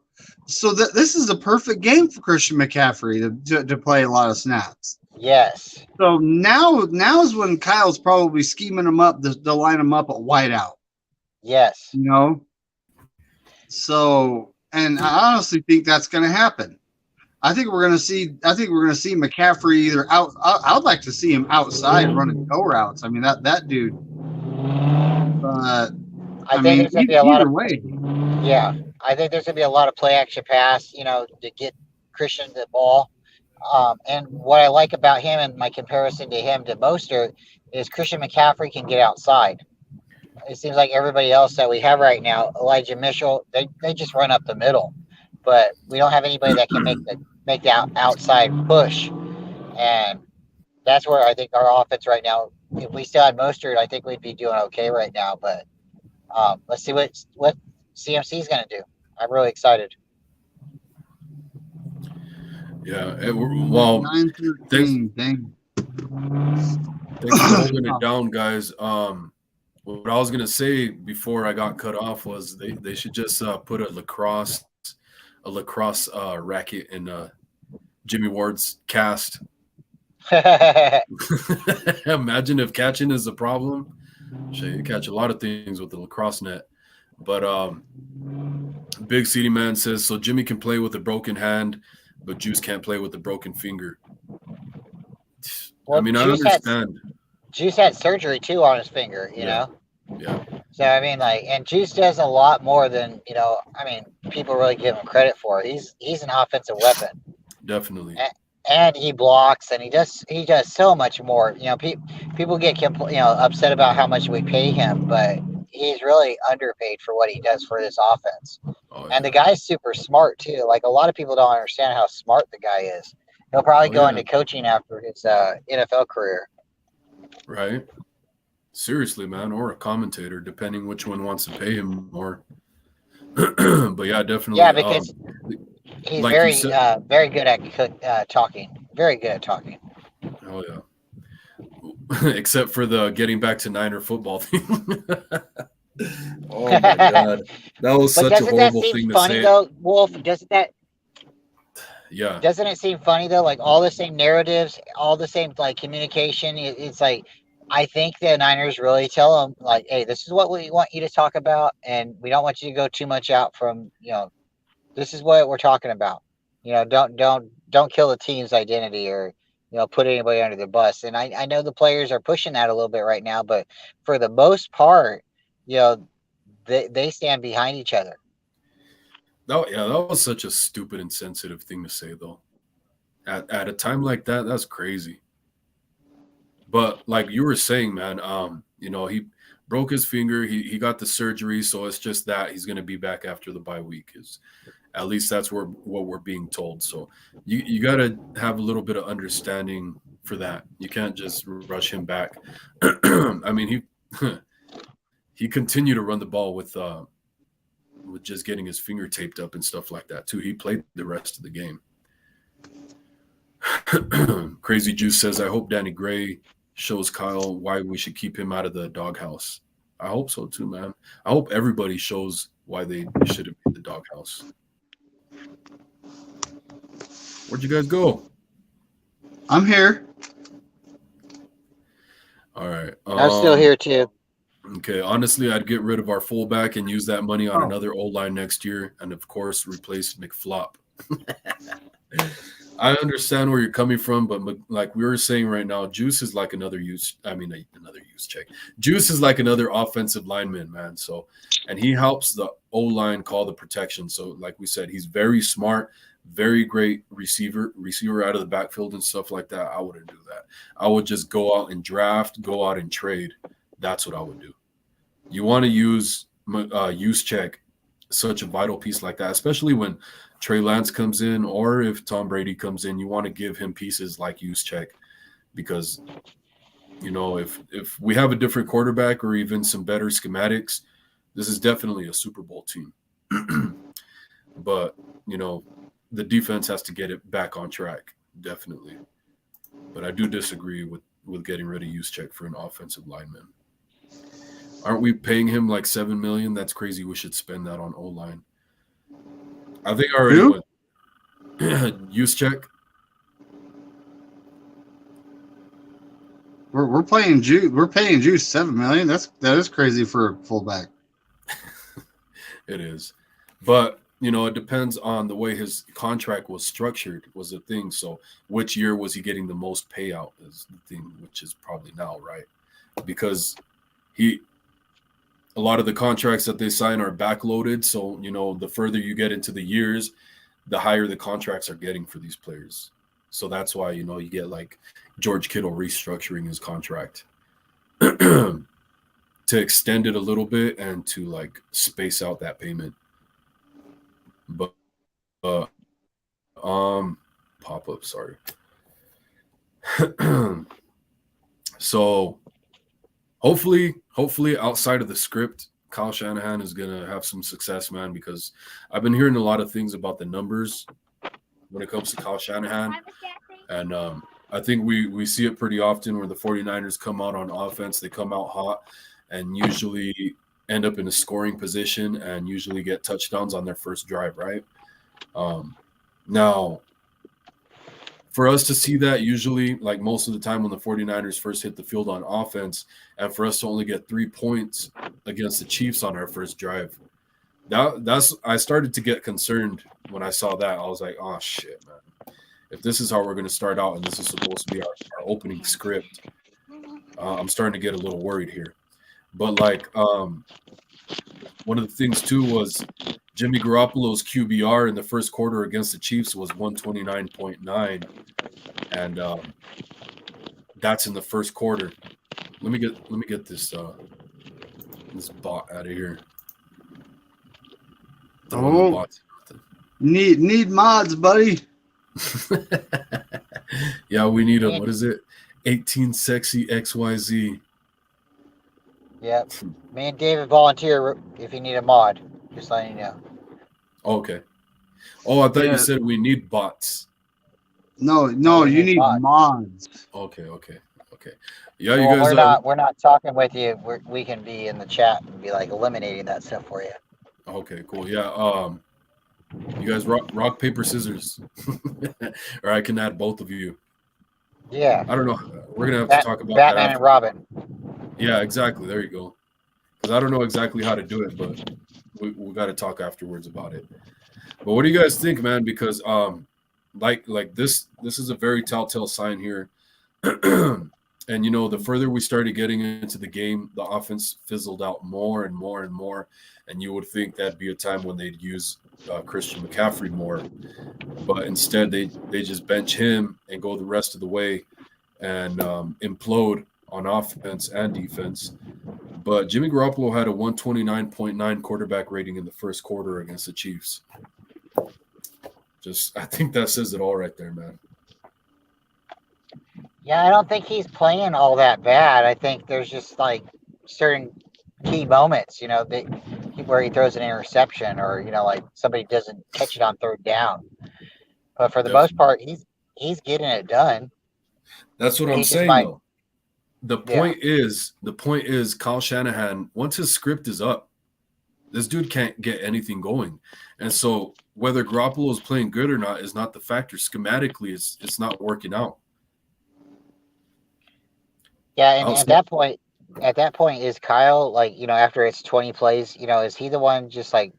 S2: So this is a perfect game for Christian McCaffrey to play a lot of snaps.
S3: Yes.
S2: So now is when Kyle's probably scheming him up to line him up at wideout.
S3: Yes.
S2: So, and I honestly think that's going to happen. I think we're going to see McCaffrey either out. I would like to see him outside running go routes. I mean that dude. But
S3: I think there's going to be a lot of
S2: way.
S3: Yeah, I think there's going to be a lot of play action pass. To get Christian the ball. And what I like about him and my comparison to him to Mostert is Christian McCaffrey can get outside. It seems like everybody else that we have right now, Elijah Mitchell, they just run up the middle, but we don't have anybody that can make the outside push, and that's where I think our offense right now. If we still had Mostert, I think we'd be doing okay right now. But let's see what CMC is going to do. I'm really excited.
S1: Yeah, well, thanks for holding it down, guys. What I was gonna say before I got cut off was they should just put a lacrosse racket in Jimmy Ward's cast. Imagine if catching is a problem. You catch a lot of things with the lacrosse net. But Big City Man says, so Jimmy can play with a broken hand, but Juice can't play with a broken finger.
S3: Well,
S1: I mean, I understand.
S3: Juice had surgery too on his finger, you
S1: Yeah.
S3: know.
S1: Yeah,
S3: So I mean, like, and Juice does a lot more than I mean, people really give him credit for. He's an offensive weapon,
S1: definitely.
S3: and he blocks, and he does so much more. People get upset about how much we pay him, but he's really underpaid for what he does for this offense.
S1: Oh
S3: And the
S1: yeah.
S3: guy's super smart too. Like a lot of people don't understand how smart the guy is. He'll probably
S1: Oh
S3: go
S1: yeah.
S3: into coaching after his NFL career.
S1: Right. Seriously, man, or a commentator, depending which one wants to pay him more. But yeah,
S3: Yeah,
S1: definitely.
S3: because he's
S1: Like you said.
S3: very good at talking. Very good at talking.
S1: Oh yeah. Except for the getting back to Niner football thing. Oh my god, that was
S3: But
S1: such a
S3: doesn't that
S1: horrible
S3: seem
S1: thing to
S3: funny
S1: say.
S3: though, Wolf?
S1: Yeah.
S3: Doesn't it seem funny though? Like all the same narratives, all the same like communication. It's like I think the Niners really tell them like, "Hey, this is what we want you to talk about, and we don't want you to go too much out from this is what we're talking about. Don't kill the team's identity or put anybody under the bus." And I know the players are pushing that a little bit right now, but for the most part, you know, they stand behind each other.
S1: That was such a stupid and sensitive thing to say though. At a time like that, that's crazy. But like you were saying, man, he broke his finger. He got the surgery, so it's just that he's going to be back after the bye week. Is at least that's what we're being told. So you got to have a little bit of understanding for that. You can't just rush him back. I mean, he continued to run the ball with just getting his finger taped up and stuff like that too. He played the rest of the game. Crazy Juice says, I hope Danny Gray shows Kyle why we should keep him out of the doghouse. I hope so too, man. I hope everybody shows why they shouldn't be in the doghouse. Where'd you guys go?
S2: I'm here.
S1: All right.
S3: I'm still here too.
S1: Okay. Honestly, I'd get rid of our fullback and use that money on
S2: Oh.
S1: another O line next year, and of course, replace McFlop. I understand where you're coming from, but like we were saying right now, Juice is like another use. I mean, another use check. Juice is like another offensive lineman, man. So, and he helps the O line call the protection. So, like we said, he's very smart, very great receiver out of the backfield and stuff like that. I wouldn't do that. I would just go out and draft, go out and trade. That's what I would do. You want to use check, such a vital piece like that, especially when Trey Lance comes in or if Tom Brady comes in. You want to give him pieces like use check because if we have a different quarterback or even some better schematics, this is definitely a Super Bowl team. But the defense has to get it back on track, definitely. But I do disagree with getting rid of use check for an offensive lineman. Aren't we paying him like $7 million? That's crazy. We should spend that on O line. I think I already went. Use check.
S2: We're paying Juice. We're paying Juice $7 million. That is crazy for a fullback.
S1: It is, but it depends on the way his contract was structured. Was the thing. So, which year was he getting the most payout? Is the thing, which is probably now, right? Because a lot of the contracts that they sign are backloaded. So, the further you get into the years, the higher the contracts are getting for these players. So that's why, you get like George Kittle restructuring his contract to extend it a little bit and to like space out that payment. But, pop up, sorry. So hopefully outside of the script, Kyle Shanahan is going to have some success, man, because I've been hearing a lot of things about the numbers when it comes to Kyle Shanahan. And I think we see it pretty often where the 49ers come out on offense. They come out hot and usually end up in a scoring position and usually get touchdowns on their first drive, right? Now, for us to see that usually, like most of the time when the 49ers first hit the field on offense, and for us to only get 3 points against the Chiefs on our first drive, I started to get concerned when I saw that. I was like, oh, shit, man. If this is how we're going to start out and this is supposed to be our opening script, I'm starting to get a little worried here. But like one of the things too was Jimmy Garoppolo's QBR in the first quarter against the Chiefs was 129.9, and that's in the first quarter. Let me get this bot out of here. Throwing the
S2: Oh,
S1: bots.
S2: need mods, buddy.
S1: Yeah, we need a
S3: Me and,
S1: what is it? 18 sexy XYZ.
S3: yep. Me and David volunteer if you need a mod. Just letting you know.
S1: Okay. Oh, I thought you
S2: Yeah.
S1: said we need bots.
S2: No,
S3: No, we
S2: you
S3: need
S2: need
S3: mods.
S2: mods.
S1: Okay. Yeah,
S3: So
S1: you
S3: when
S1: guys.
S3: we're not talking with you, we can be in the chat and be like eliminating that stuff for you.
S1: Okay, cool. Yeah. You guys rock paper scissors, or I can add both of you.
S3: Yeah.
S1: I don't know. We're gonna have to talk about that
S3: Batman
S1: after.
S3: and Robin.
S1: Yeah, exactly. There you go. Because I don't know exactly how to do it, but we got to talk afterwards about it. But what do you guys think, man? Because like this is a very telltale sign here. And the further we started getting into the game, the offense fizzled out more and more and more. And you would think that'd be a time when they'd use Christian McCaffrey more, but instead they just bench him and go the rest of the way and implode on offense and defense. But Jimmy Garoppolo had a 129.9 quarterback rating in the first quarter against the Chiefs. I think that says it all right there, man.
S3: Yeah, I don't think he's playing all that bad. I think there's just like certain key moments, where he throws an interception or like somebody doesn't catch it on third down. But for the most
S1: Definitely.
S3: part, he's getting it done.
S1: That's what I'm
S3: He just
S1: saying,
S3: might,
S1: though. The
S3: yeah,
S1: point is, Kyle Shanahan, once his script is up, this dude can't get anything going. And so whether Garoppolo is playing good or not is not the factor. Schematically, it's not working out.
S3: yeah. And
S1: Outside,
S3: at that point, is Kyle like after it's 20 plays, is he the one just like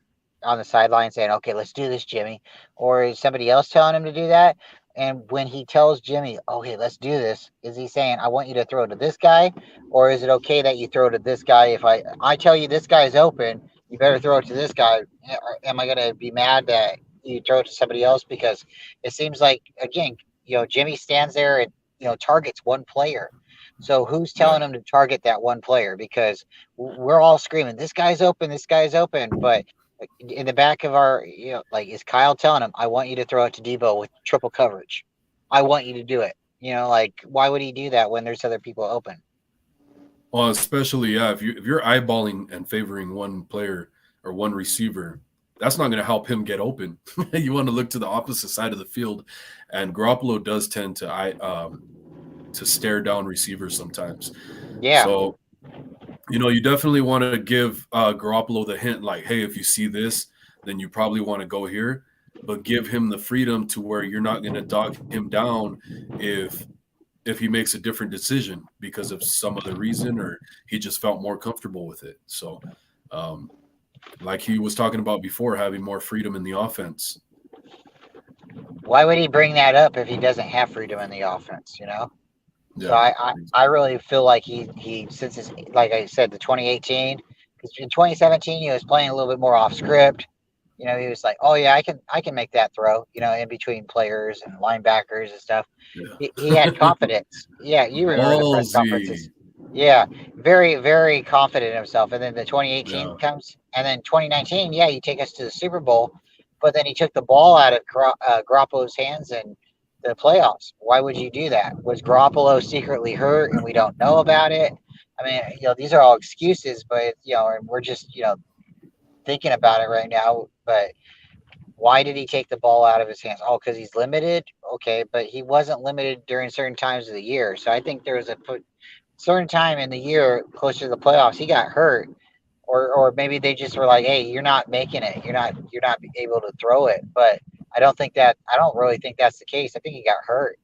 S3: on the sideline saying, "Okay, let's do this, Jimmy," or is somebody else telling him to do that? And when he tells Jimmy, "Okay, let's do this," is he saying, "I want you to throw to this guy," or is it okay that you throw to this guy if I tell you this guy's open, you better throw it to this guy? Or am I gonna be mad that you throw it to somebody else? Because it seems like again, Jimmy stands there and targets one player. So who's
S1: yeah.
S3: telling him to target that one player? Because we're all screaming, "This guy's open, this guy's open," but in the back of our, like, is Kyle telling him, "I want you to throw it to Debo with triple coverage. I want you to do it." Like, why would he do that when there's other people open?
S1: Well, especially if you're eyeballing and favoring one player or one receiver, that's not going to help him get open. You want to look to the opposite side of the field, and Garoppolo does tend to stare down receivers sometimes.
S3: Yeah,
S1: So you definitely want to give Garoppolo the hint, like, hey, if you see this, then you probably want to go here, but give him the freedom to where you're not going to dog him down if he makes a different decision because of some other reason or he just felt more comfortable with it. So, like he was talking about before, having more freedom in the offense.
S3: why would he bring that up if he doesn't have freedom in the offense? So
S1: Yeah.
S3: I really feel like he since it's like I said, the 2018, because in 2017 he was playing a little bit more off script. He was like, "Oh yeah, I can make that throw." In between players and linebackers and stuff. He had
S1: Yeah.
S3: confidence. Yeah, you remember the press
S1: Ballsy.
S3: conferences. Yeah, very very confident in himself. And then the
S1: Yeah.
S3: 2018 comes, and then 2019. Yeah, you take us to the Super Bowl, but then he took the ball out of Garoppolo's hands and the playoffs. Why would you do that? Was Garoppolo secretly hurt and we don't know about it? I mean, these are all excuses, but and we're just thinking about it right now. But why did he take the ball out of his hands? Oh, because he's limited. Okay, but he wasn't limited during certain times of the year. So I think there was a certain time in the year closer to the playoffs he got hurt, or maybe they just were like, "Hey, you're not making it. You're not able to throw it." But I don't really think that's the case. I think he got hurt,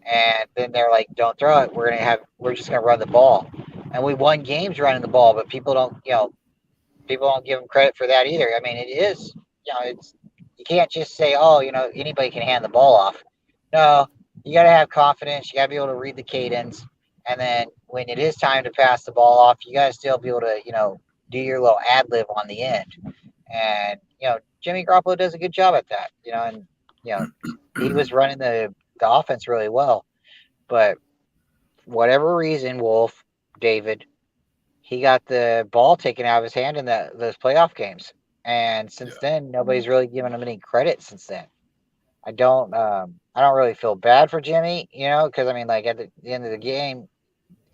S3: and then they're like, "Don't throw it. We're just gonna run the ball," and we won games running the ball. But people don't give him credit for that either. I mean, it is, it's, you can't just say, "Oh, anybody can hand the ball off." No, you got to have confidence. You got to be able to read the cadence. And then when it is time to pass the ball off, you got to still be able to, do your little ad lib on the end. And, Jimmy Garoppolo does a good job at that, and, he was running the offense really well. But whatever reason, Wolf, David, he got the ball taken out of his hand in those playoff games. And since then, nobody's really given him any credit since then. I don't really feel bad for Jimmy, because I mean, like at the end of the game,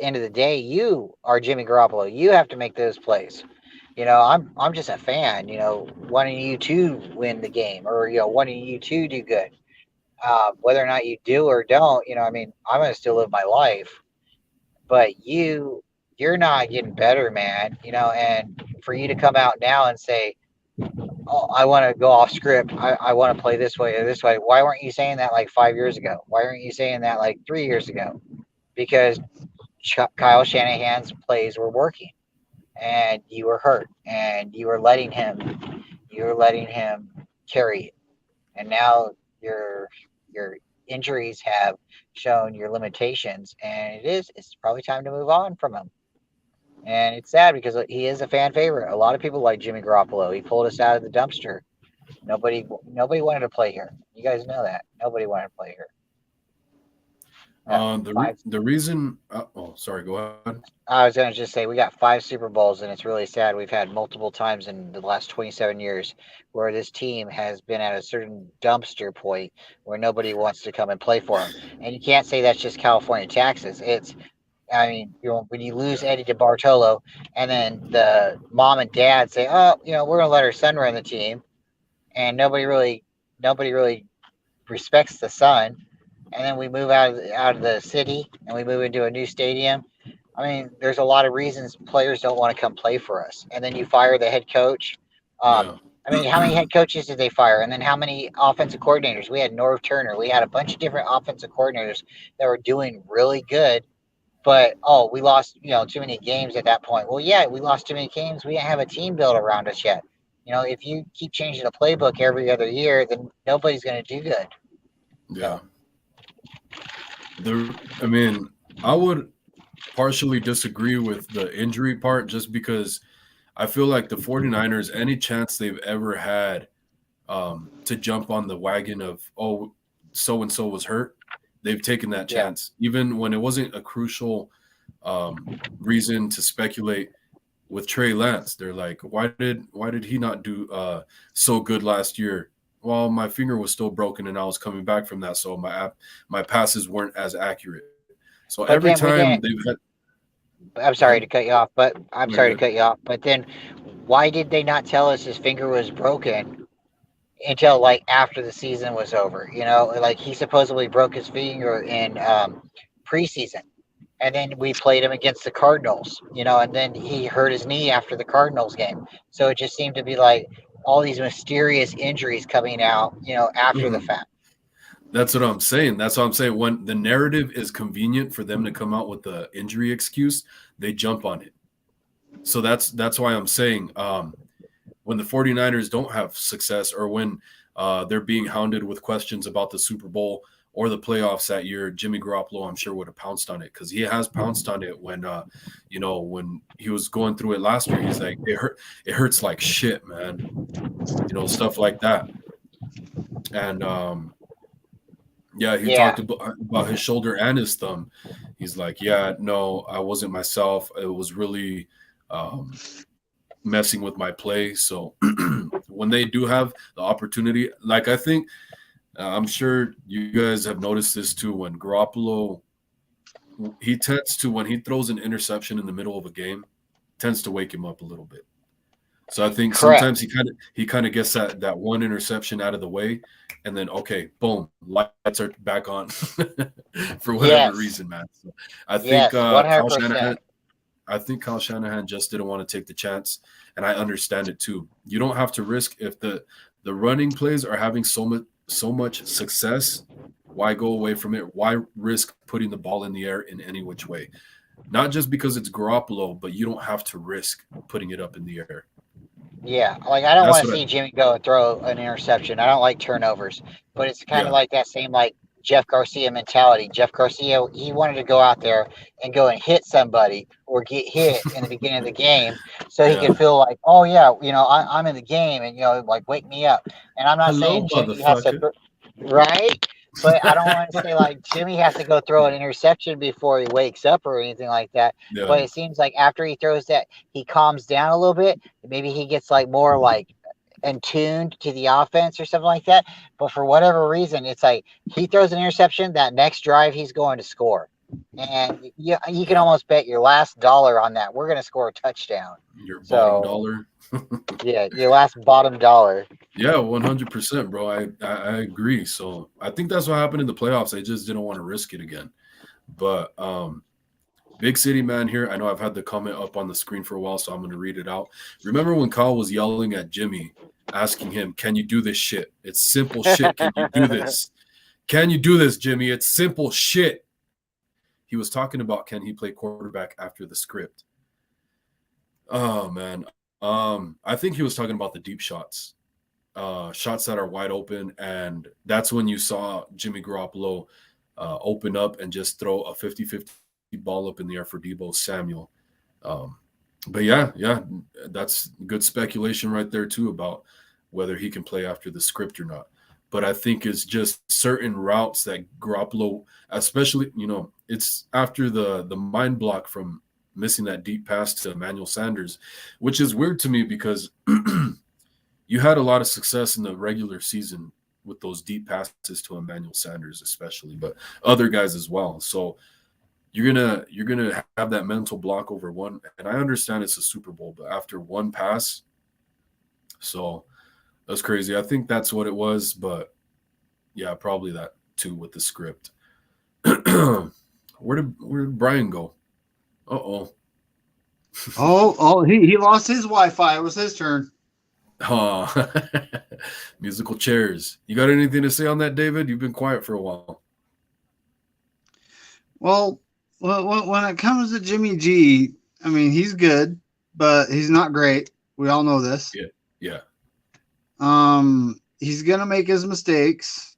S3: end of the day, you are Jimmy Garoppolo. You have to make those plays. I'm just a fan. Wanting you to win the game, or wanting you to do good. Whether or not you do or don't, I mean, I'm gonna still live my life. But you're not getting better, man. And for you to come out now and say, oh, I want to go off script. I want to play this way or this way. Why weren't you saying that like 5 years ago? Why weren't you saying that like 3 years ago? Because Kyle Shanahan's plays were working, and you were hurt, and you were letting him carry it, and now your injuries have shown your limitations, and it's probably time to move on from him. And it's sad because he is a fan favorite. A lot of people like Jimmy Garoppolo. He pulled us out of the dumpster. Nobody wanted to play here. You guys know that. Nobody wanted to play here.
S1: The reason. Sorry. Go ahead.
S3: I was going to just say we got 5 Super Bowls, and it's really sad. We've had multiple times in the last 27 years where this team has been at a certain dumpster point where nobody wants to come and play for them. And you can't say that's just California taxes. I mean, when you lose Eddie DeBartolo, and then the mom and dad say, "Oh, we're going to let our son run the team," and nobody really respects the son, and then we move out of the city and we move into a new stadium. I mean, there's a lot of reasons players don't want to come play for us, and then you fire the head coach.
S1: Yeah.
S3: I mean, how many head coaches did they fire? And then how many offensive coordinators? We had Norv Turner. We had a bunch of different offensive coordinators that were doing really good. But we lost, too many games at that point. Well, yeah, we lost too many games. We didn't have a team built around us yet. If you keep changing the playbook every other year, then nobody's going to do good.
S1: Yeah. I mean, I would partially disagree with the injury part just because I feel like the 49ers, any chance they've ever had to jump on the wagon of, so-and-so was hurt, they've taken that chance, even when it wasn't a crucial reason to speculate with Trey Lance. They're like, why did he not do so good last year? Well, my finger was still broken and I was coming back from that, so my passes weren't as accurate. So but every time they've had.
S3: I'm sorry to cut you off, but But then, why did they not tell us his finger was broken until like after the season was over? Like he supposedly broke his finger in preseason, and then we played him against the Cardinals. And then he hurt his knee after the Cardinals game. So it just seemed to be like all these mysterious injuries coming out, after the fact.
S1: That's what I'm saying. When the narrative is convenient for them to come out with the injury excuse, they jump on it. So that's why I'm saying when the 49ers don't have success, or when they're being hounded with questions about the Super Bowl or the playoffs that year, Jimmy Garoppolo, I'm sure, would have pounced on it, because he has pounced on it when when he was going through it last year. He's like, it hurts like shit, man. Stuff like that. And he talked about his shoulder and his thumb. He's like, yeah, no, I wasn't myself. It was really messing with my play. So when they do have the opportunity, like I think, I'm sure you guys have noticed this too, when Garoppolo, he tends to, when he throws an interception in the middle of a game, tends to wake him up a little bit. So I think sometimes he kind of gets that one interception out of the way, and then boom, lights are back on for whatever reason, man. So I think Kyle Shanahan just didn't want to take the chance, and I understand it too. You don't have to risk if the running plays are having so much success. Why go away from it? Why risk putting the ball in the air in any which way? Not just because it's Garoppolo, but you don't have to risk putting it up in the air.
S3: Yeah, like I don't want to see Jimmy go and throw an interception. I don't like turnovers, but it's kind of like that same like Jeff Garcia mentality. Jeff Garcia, he wanted to go out there and go and hit somebody or get hit in the beginning of the game so he
S1: Yeah.
S3: could feel like, oh, yeah, I'm in the game and, like, wake me up. And I'm not
S1: Hello,
S3: saying Jimmy has to,
S1: motherfucker.
S3: right? But I don't want to say like Jimmy has to go throw an interception before he wakes up or anything like that.
S1: Yeah.
S3: But it seems like after he throws that, he calms down a little bit. Maybe he gets like more like and tuned to the offense or something like that. But for whatever reason, it's like he throws an interception. That next drive, he's going to score, and you can almost bet your last dollar on that. We're going to score a touchdown.
S1: Your bottom
S3: So
S1: dollar.
S3: yeah, your last bottom dollar.
S1: Yeah, 100%, bro. I agree. So I think that's what happened in the playoffs. They just didn't want to risk it again. But Big City Man here. I know I've had the comment up on the screen for a while, so I'm going to read it out. Remember when Kyle was yelling at Jimmy, asking him, "Can you do this shit? It's simple shit. Can you do this? Can you do this, Jimmy? It's simple shit." He was talking about can he play quarterback after the script. Oh man. I think he was talking about the deep shots. Shots that are wide open, and that's when you saw Jimmy Garoppolo open up and just throw a 50-50 ball up in the air for Debo Samuel. But yeah, that's good speculation right there too about whether he can play after the script or not. But I think it's just certain routes that Garoppolo, especially, it's after the mind block from missing that deep pass to Emmanuel Sanders, which is weird to me because you had a lot of success in the regular season with those deep passes to Emmanuel Sanders, especially, but other guys as well. So you're gonna have that mental block over one, and I understand it's a Super Bowl, but after one pass, so that's crazy. I think that's what it was, but yeah, probably that too with the script. Where did Brian go? Uh-oh.
S2: He lost his Wi-Fi. It was his turn.
S1: Oh, musical chairs. You got anything to say on that, David? You've been quiet for a while.
S2: Well, when it comes to Jimmy G, I mean, he's good, but he's not great. We all know this.
S1: Yeah.
S2: He's gonna make his mistakes.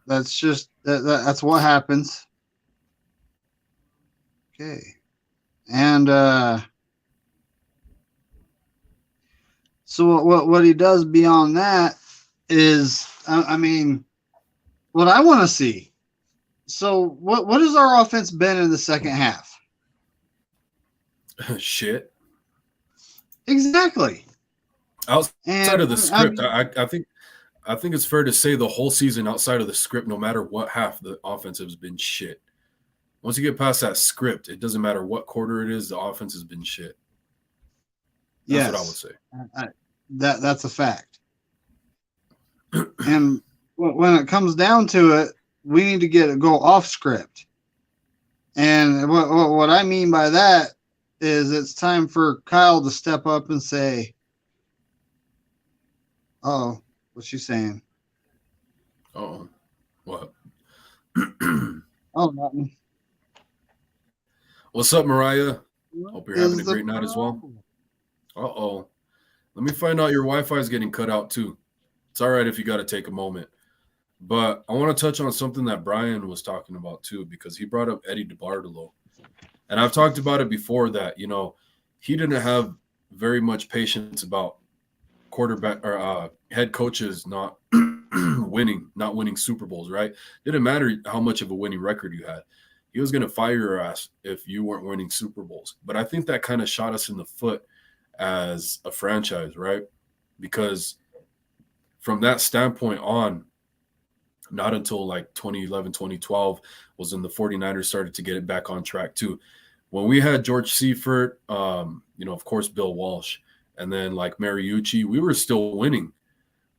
S2: That's just that's what happens. Okay, and so what he does beyond that is, I mean, what I want to see. So what has our offense been in the second half?
S1: Shit.
S2: Exactly.
S1: Outside of the script, I think it's fair to say the whole season outside of the script, no matter what half, the offense has been shit. Once you get past that script, it doesn't matter what quarter it is, the offense has been shit. That's what I would say.
S2: That's a fact. And when it comes down to it, we need to go off script. And what I mean by that is it's time for Kyle to step up and say, "Oh, what's she saying?"
S1: Oh, what?
S2: Oh, nothing.
S1: What's up, Mariah? Hope you're having a great night as well. Uh-oh. Let me find out your Wi-Fi is getting cut out too. It's all right if you got to take a moment. But I want to touch on something that Brian was talking about too, because he brought up Eddie DeBartolo. And I've talked about it before that, he didn't have very much patience about quarterback or head coaches not winning Super Bowls, right? Didn't matter how much of a winning record you had. He was going to fire your ass if you weren't winning Super Bowls. But I think that kind of shot us in the foot as a franchise, right? Because from that standpoint on, not until like 2011, 2012 was when the 49ers started to get it back on track too. When we had George Seifert, of course, Bill Walsh, and then like Mariucci, we were still winning.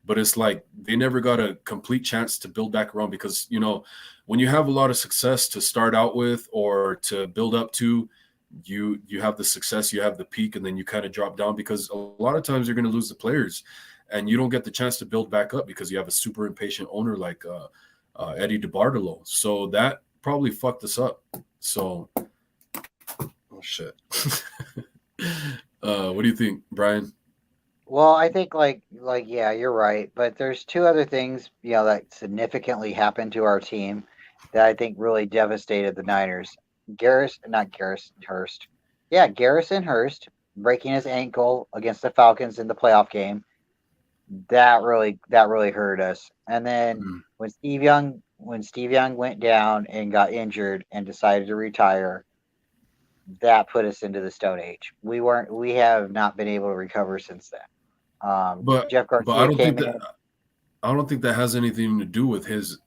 S1: But it's like they never got a complete chance to build back around because, when you have a lot of success to start out with or to build up to, you have the success, you have the peak, and then you kind of drop down because a lot of times you're going to lose the players and you don't get the chance to build back up because you have a super impatient owner like Eddie DeBartolo. So that probably fucked us up. So, oh, shit. What do you think, Brian?
S3: Well, I think like yeah, you're right. But there's two other things that significantly happened to our team, that I think really devastated the Niners. Not Garrison Hurst. Yeah, Garrison Hurst breaking his ankle against the Falcons in the playoff game. That really hurt us. And then
S1: Mm.
S3: when Steve Young went down and got injured and decided to retire, that put us into the Stone Age. We have not been able to recover since then. Jeff
S1: But
S3: Garcia came in,
S1: I don't think that has anything to do with his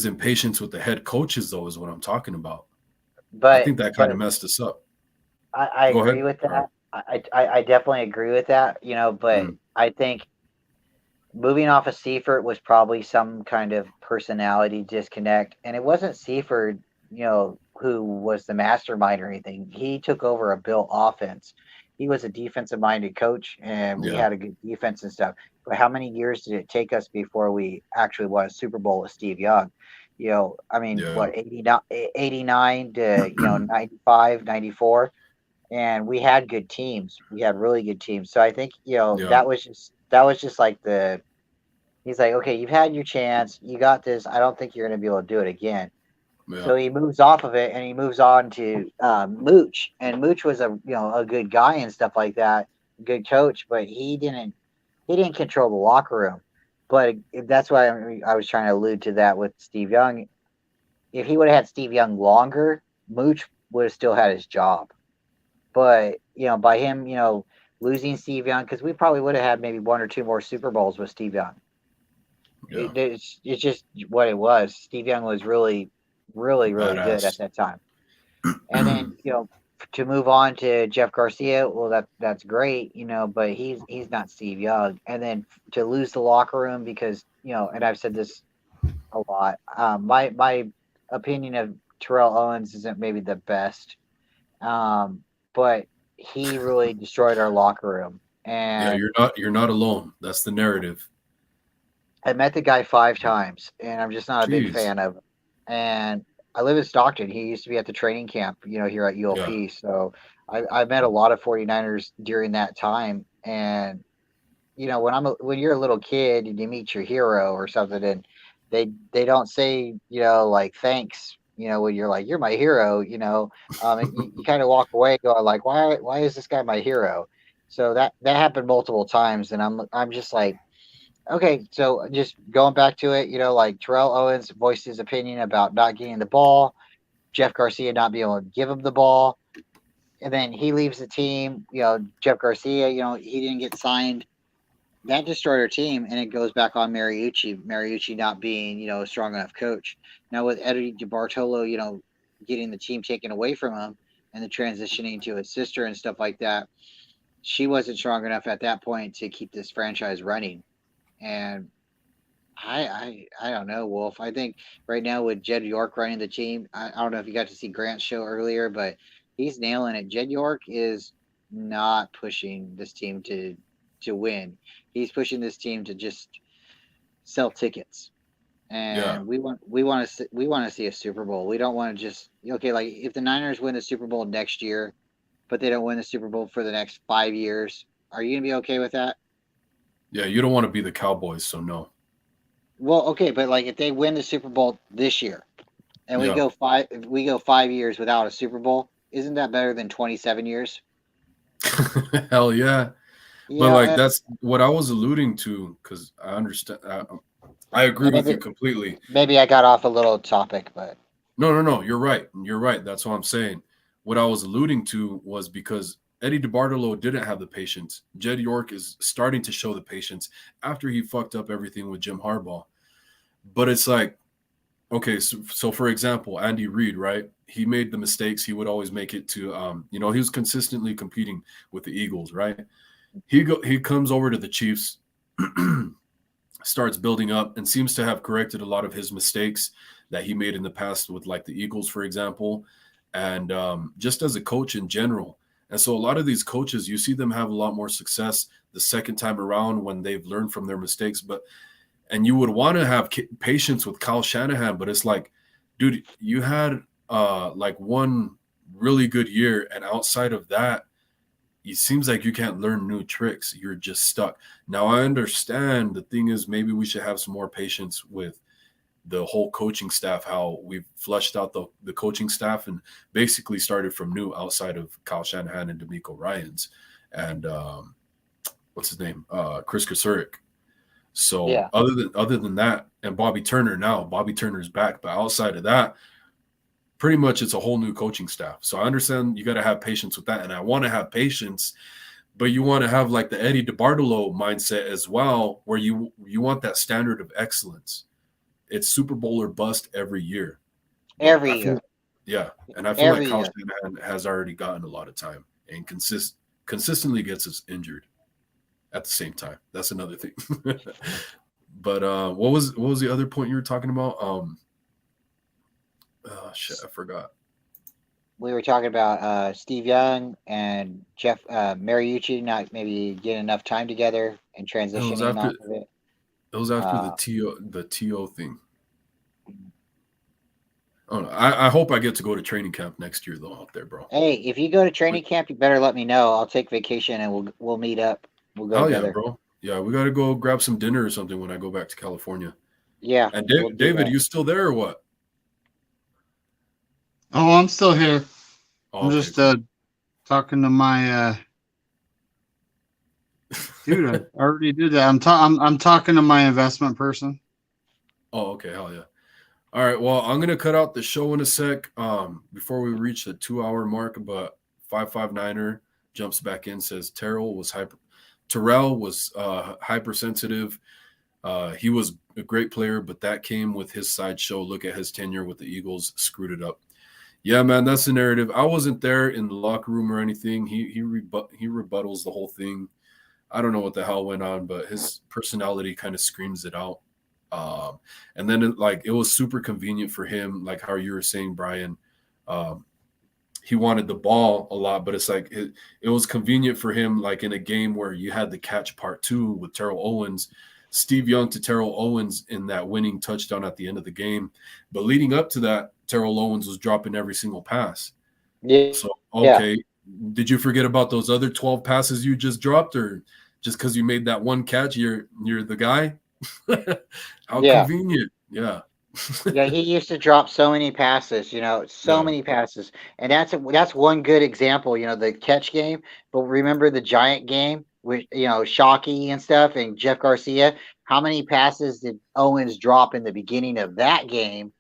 S1: impatience with the head coaches, though, is what I'm talking about. I
S3: but
S1: think that kind of
S3: but
S1: messed us up.
S3: I
S1: Go
S3: agree
S1: ahead.
S3: with
S1: Sorry.
S3: that. I definitely agree with that. But
S1: Mm.
S3: I think moving off of Seifert was probably some kind of personality disconnect, and it wasn't Seifert, who was the mastermind or anything. He took over a built offense. He was a defensive minded coach, and we
S1: Yeah.
S3: had a good defense and stuff. But how many years did it take us before we actually won a Super Bowl with Steve Young? I mean,
S1: Yeah.
S3: what, 89 to 95, 94, and we had good teams. We had really good teams. So I think
S1: Yeah.
S3: that was just like the he's like, okay, you've had your chance, you got this. I don't think you're going to be able to do it again.
S1: Yeah.
S3: So he moves off of it and he moves on to Mooch, and Mooch was a good guy and stuff like that, good coach, but he didn't control the locker room. But that's why I was trying to allude to that with Steve Young. If he would have had Steve Young longer, Mooch would have still had his job. But by him, losing Steve Young, because we probably would have had maybe one or two more Super Bowls with Steve Young.
S1: Yeah.
S3: It's just what it was. Steve Young was really, really, really good at
S1: Badass.
S3: that time. And then to move on to Jeff Garcia, well, that's great, but he's not Steve Young. And then to lose the locker room because and I've said this a lot. My opinion of Terrell Owens isn't maybe the best, but he really destroyed our locker room.
S1: Yeah,
S3: And
S1: you're not alone. That's the narrative.
S3: I met the guy 5 times, and I'm just not a big
S1: Jeez.
S3: fan of him. And I live in Stockton. He used to be at the training camp, here at
S1: Yeah.
S3: ULP. So I met a lot of 49ers during that time. And when you're a little kid and you meet your hero or something, and they don't say like thanks, when you're like you're my hero, you kind of walk away going like why is this guy my hero? So that happened multiple times, and I'm just like, okay, so just going back to it, like Terrell Owens voiced his opinion about not getting the ball, Jeff Garcia not being able to give him the ball, and then he leaves the team. Jeff Garcia, he didn't get signed. That destroyed our team, and it goes back on Mariucci. Mariucci not being, a strong enough coach. Now with Eddie DeBartolo, getting the team taken away from him and the transitioning to his sister and stuff like that, she wasn't strong enough at that point to keep this franchise running. And I don't know, Wolf. I think right now with Jed York running the team, I don't know if you got to see Grant's show earlier, but he's nailing it. Jed York is not pushing this team to win. He's pushing this team to just sell tickets.
S1: Yeah.
S3: And we want to see a Super Bowl. We don't want to just okay, like if the Niners win the Super Bowl next year, but they don't win the Super Bowl for the next 5 years, are you gonna be okay with that?
S1: Yeah. You don't want to be the Cowboys, so no.
S3: Well, okay, but like if they win the Super Bowl this year and
S1: Yeah.
S3: we go 5 years without a Super Bowl, isn't that better than 27 years?
S1: Hell yeah. But like
S3: And
S1: that's what I was alluding to because I understand. I agree with
S3: maybe
S1: you completely.
S3: maybe I got off a little topic, but
S1: No, no, no. You're right. You're right. That's what I'm saying. What I was alluding to was because Eddie DeBartolo didn't have the patience. Jed York is starting to show the patience after he fucked up everything with Jim Harbaugh. But it's like, okay, so for example, Andy Reid, right? He made the mistakes. He would always make it to, he was consistently competing with the Eagles, right? He comes over to the Chiefs, starts building up, and seems to have corrected a lot of his mistakes that he made in the past with like the Eagles, for example, and just as a coach in general. And so a lot of these coaches, you see them have a lot more success the second time around when they've learned from their mistakes. And you would want to have patience with Kyle Shanahan, but it's like, dude, you had like one really good year, and outside of that, it seems like you can't learn new tricks. You're just stuck. Now I understand the thing is maybe we should have some more patience with the whole coaching staff, how we've fleshed out the coaching staff and basically started from new outside of Kyle Shanahan and D'Amico Ryans and what's his name, Chris Kasurik. So
S3: Yeah.
S1: other than that, and Bobby Turner's back, but outside of that, pretty much it's a whole new coaching staff. So I understand you got to have patience with that, and I want to have patience, but you want to have like the Eddie DeBartolo mindset as well, where you want that standard of excellence. It's Super Bowl or bust every year.
S3: Every year.
S1: Yeah, and I feel like
S3: Every
S1: Kyle
S3: year.
S1: Shanahan has already gotten a lot of time and consistently gets us injured at the same time. That's another thing. But what was the other point you were talking about? Shit, I forgot.
S3: We were talking about Steve Young and Jeff Mariucci not maybe getting enough time together and transitioning off of it.
S1: It was after the TO thing. Oh, no. I hope I get to go to training camp next year though out there, bro.
S3: Hey, if you go to training camp, you better let me know. I'll take vacation and we'll meet up. We'll go together.
S1: Yeah, bro. Yeah, we got to go grab some dinner or something when I go back to California.
S3: Yeah.
S1: And David, you still there or what?
S2: Oh, I'm still here.
S1: Oh,
S2: I'm just talking to my dude. I already did that. I'm talking to my investment person.
S1: Oh, okay. Hell yeah. All right. Well, I'm gonna cut out the show in a sec. Before we reach the 2-hour mark, but 559er jumps back in, says Terrell was hypersensitive. He was a great player, but that came with his sideshow. Look at his tenure with the Eagles, screwed it up. Yeah, man, that's the narrative. I wasn't there in the locker room or anything. He rebuttals the whole thing. I don't know what the hell went on, but his personality kind of screams it out. And then it was super convenient for him, like how you were saying, Brian. He wanted the ball a lot, but it's like it was convenient for him, like in a game where you had the catch part 2 with Terrell Owens, Steve Young to Terrell Owens in that winning touchdown at the end of the game. But leading up to that, Terrell Owens was dropping every single pass.
S3: Yeah.
S1: So, okay. Yeah. Did you forget about those other 12 passes you just dropped, or just because you made that one catch, you're the guy? How convenient. Yeah.
S3: Yeah, he used to drop so many passes, many passes. And that's one good example, the catch game. But remember the Giant game with, Shockey and stuff and Jeff Garcia? How many passes did Owens drop in the beginning of that game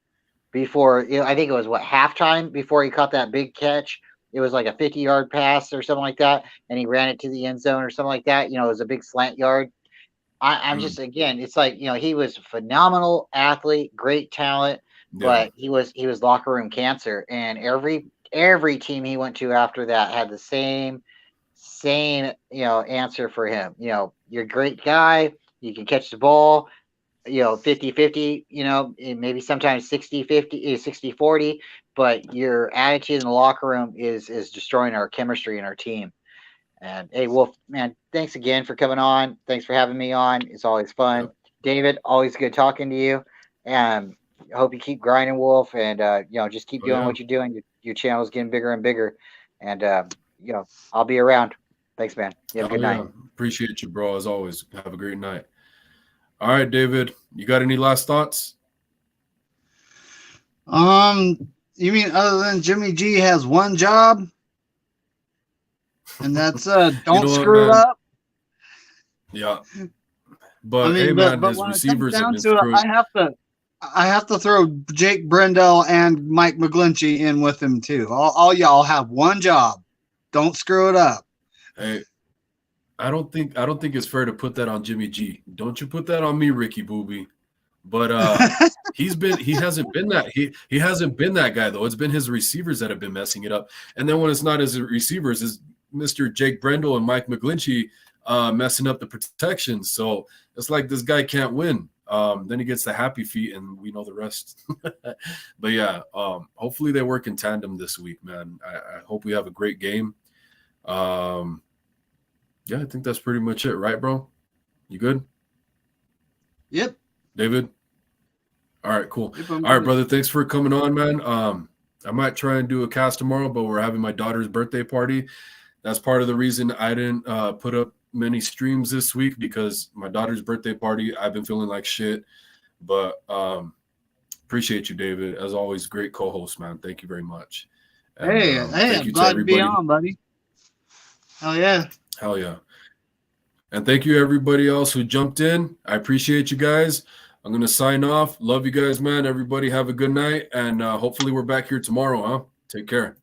S3: before, I think it was halftime before he caught that big catch? It was like a 50-yard pass or something like that. And he ran it to the end zone or something like that. It was a big slant yard. I'm just, again, it's like, he was a phenomenal athlete, great talent, but he was locker room cancer. And every team he went to after that had the same, answer for him. You're a great guy. You can catch the ball, 50-50, maybe sometimes 60-50, 60-40, but your attitude in the locker room is destroying our chemistry and our team. And hey, Wolf, man, thanks again for coming on. Thanks for having me on. It's always fun. Yep. David, always good talking to you. And I hope you keep grinding, Wolf, and just keep doing what you're doing. Your channel is getting bigger and bigger. And I'll be around. Thanks, man. You have a good night.
S1: Appreciate you, bro. As always. Have a great night. All right, David. You got any last thoughts?
S2: You mean other than Jimmy G has one job? And that's don't screw it up.
S1: Yeah, but hey, man, his receivers have been screwed.
S2: I have to throw Jake Brendel and Mike McGlinchey in with him too. All y'all have one job. Don't screw it up.
S1: Hey, I don't think it's fair to put that on Jimmy G. Don't you put that on me, Ricky Booby. But he hasn't been that guy though. It's been his receivers that have been messing it up. And then when it's not his receivers, is Mr. Jake Brendel and Mike McGlinchey messing up the protection. So it's like this guy can't win. Then he gets the happy feet, and we know the rest. But yeah, hopefully they work in tandem this week, man. I hope we have a great game. Yeah, I think that's pretty much it, right, bro? You good?
S2: Yep.
S1: David? All right, cool. Yep, all right, brother. Thanks for coming on, man. I might try and do a cast tomorrow, but we're having my daughter's birthday party. That's part of the reason I didn't put up many streams this week, because my daughter's birthday party, I've been feeling like shit. But Appreciate you, David. As always, great co-host, man. Thank you very much. And,
S2: Hey,
S1: thank
S2: I'm
S1: you to
S2: glad to be
S1: everybody.
S2: on, buddy. Hell yeah.
S1: Hell yeah. And thank you everybody else who jumped in. I appreciate you guys. I'm going to sign off. Love you guys, man. Everybody have a good night. And hopefully we're back here tomorrow, huh? Take care.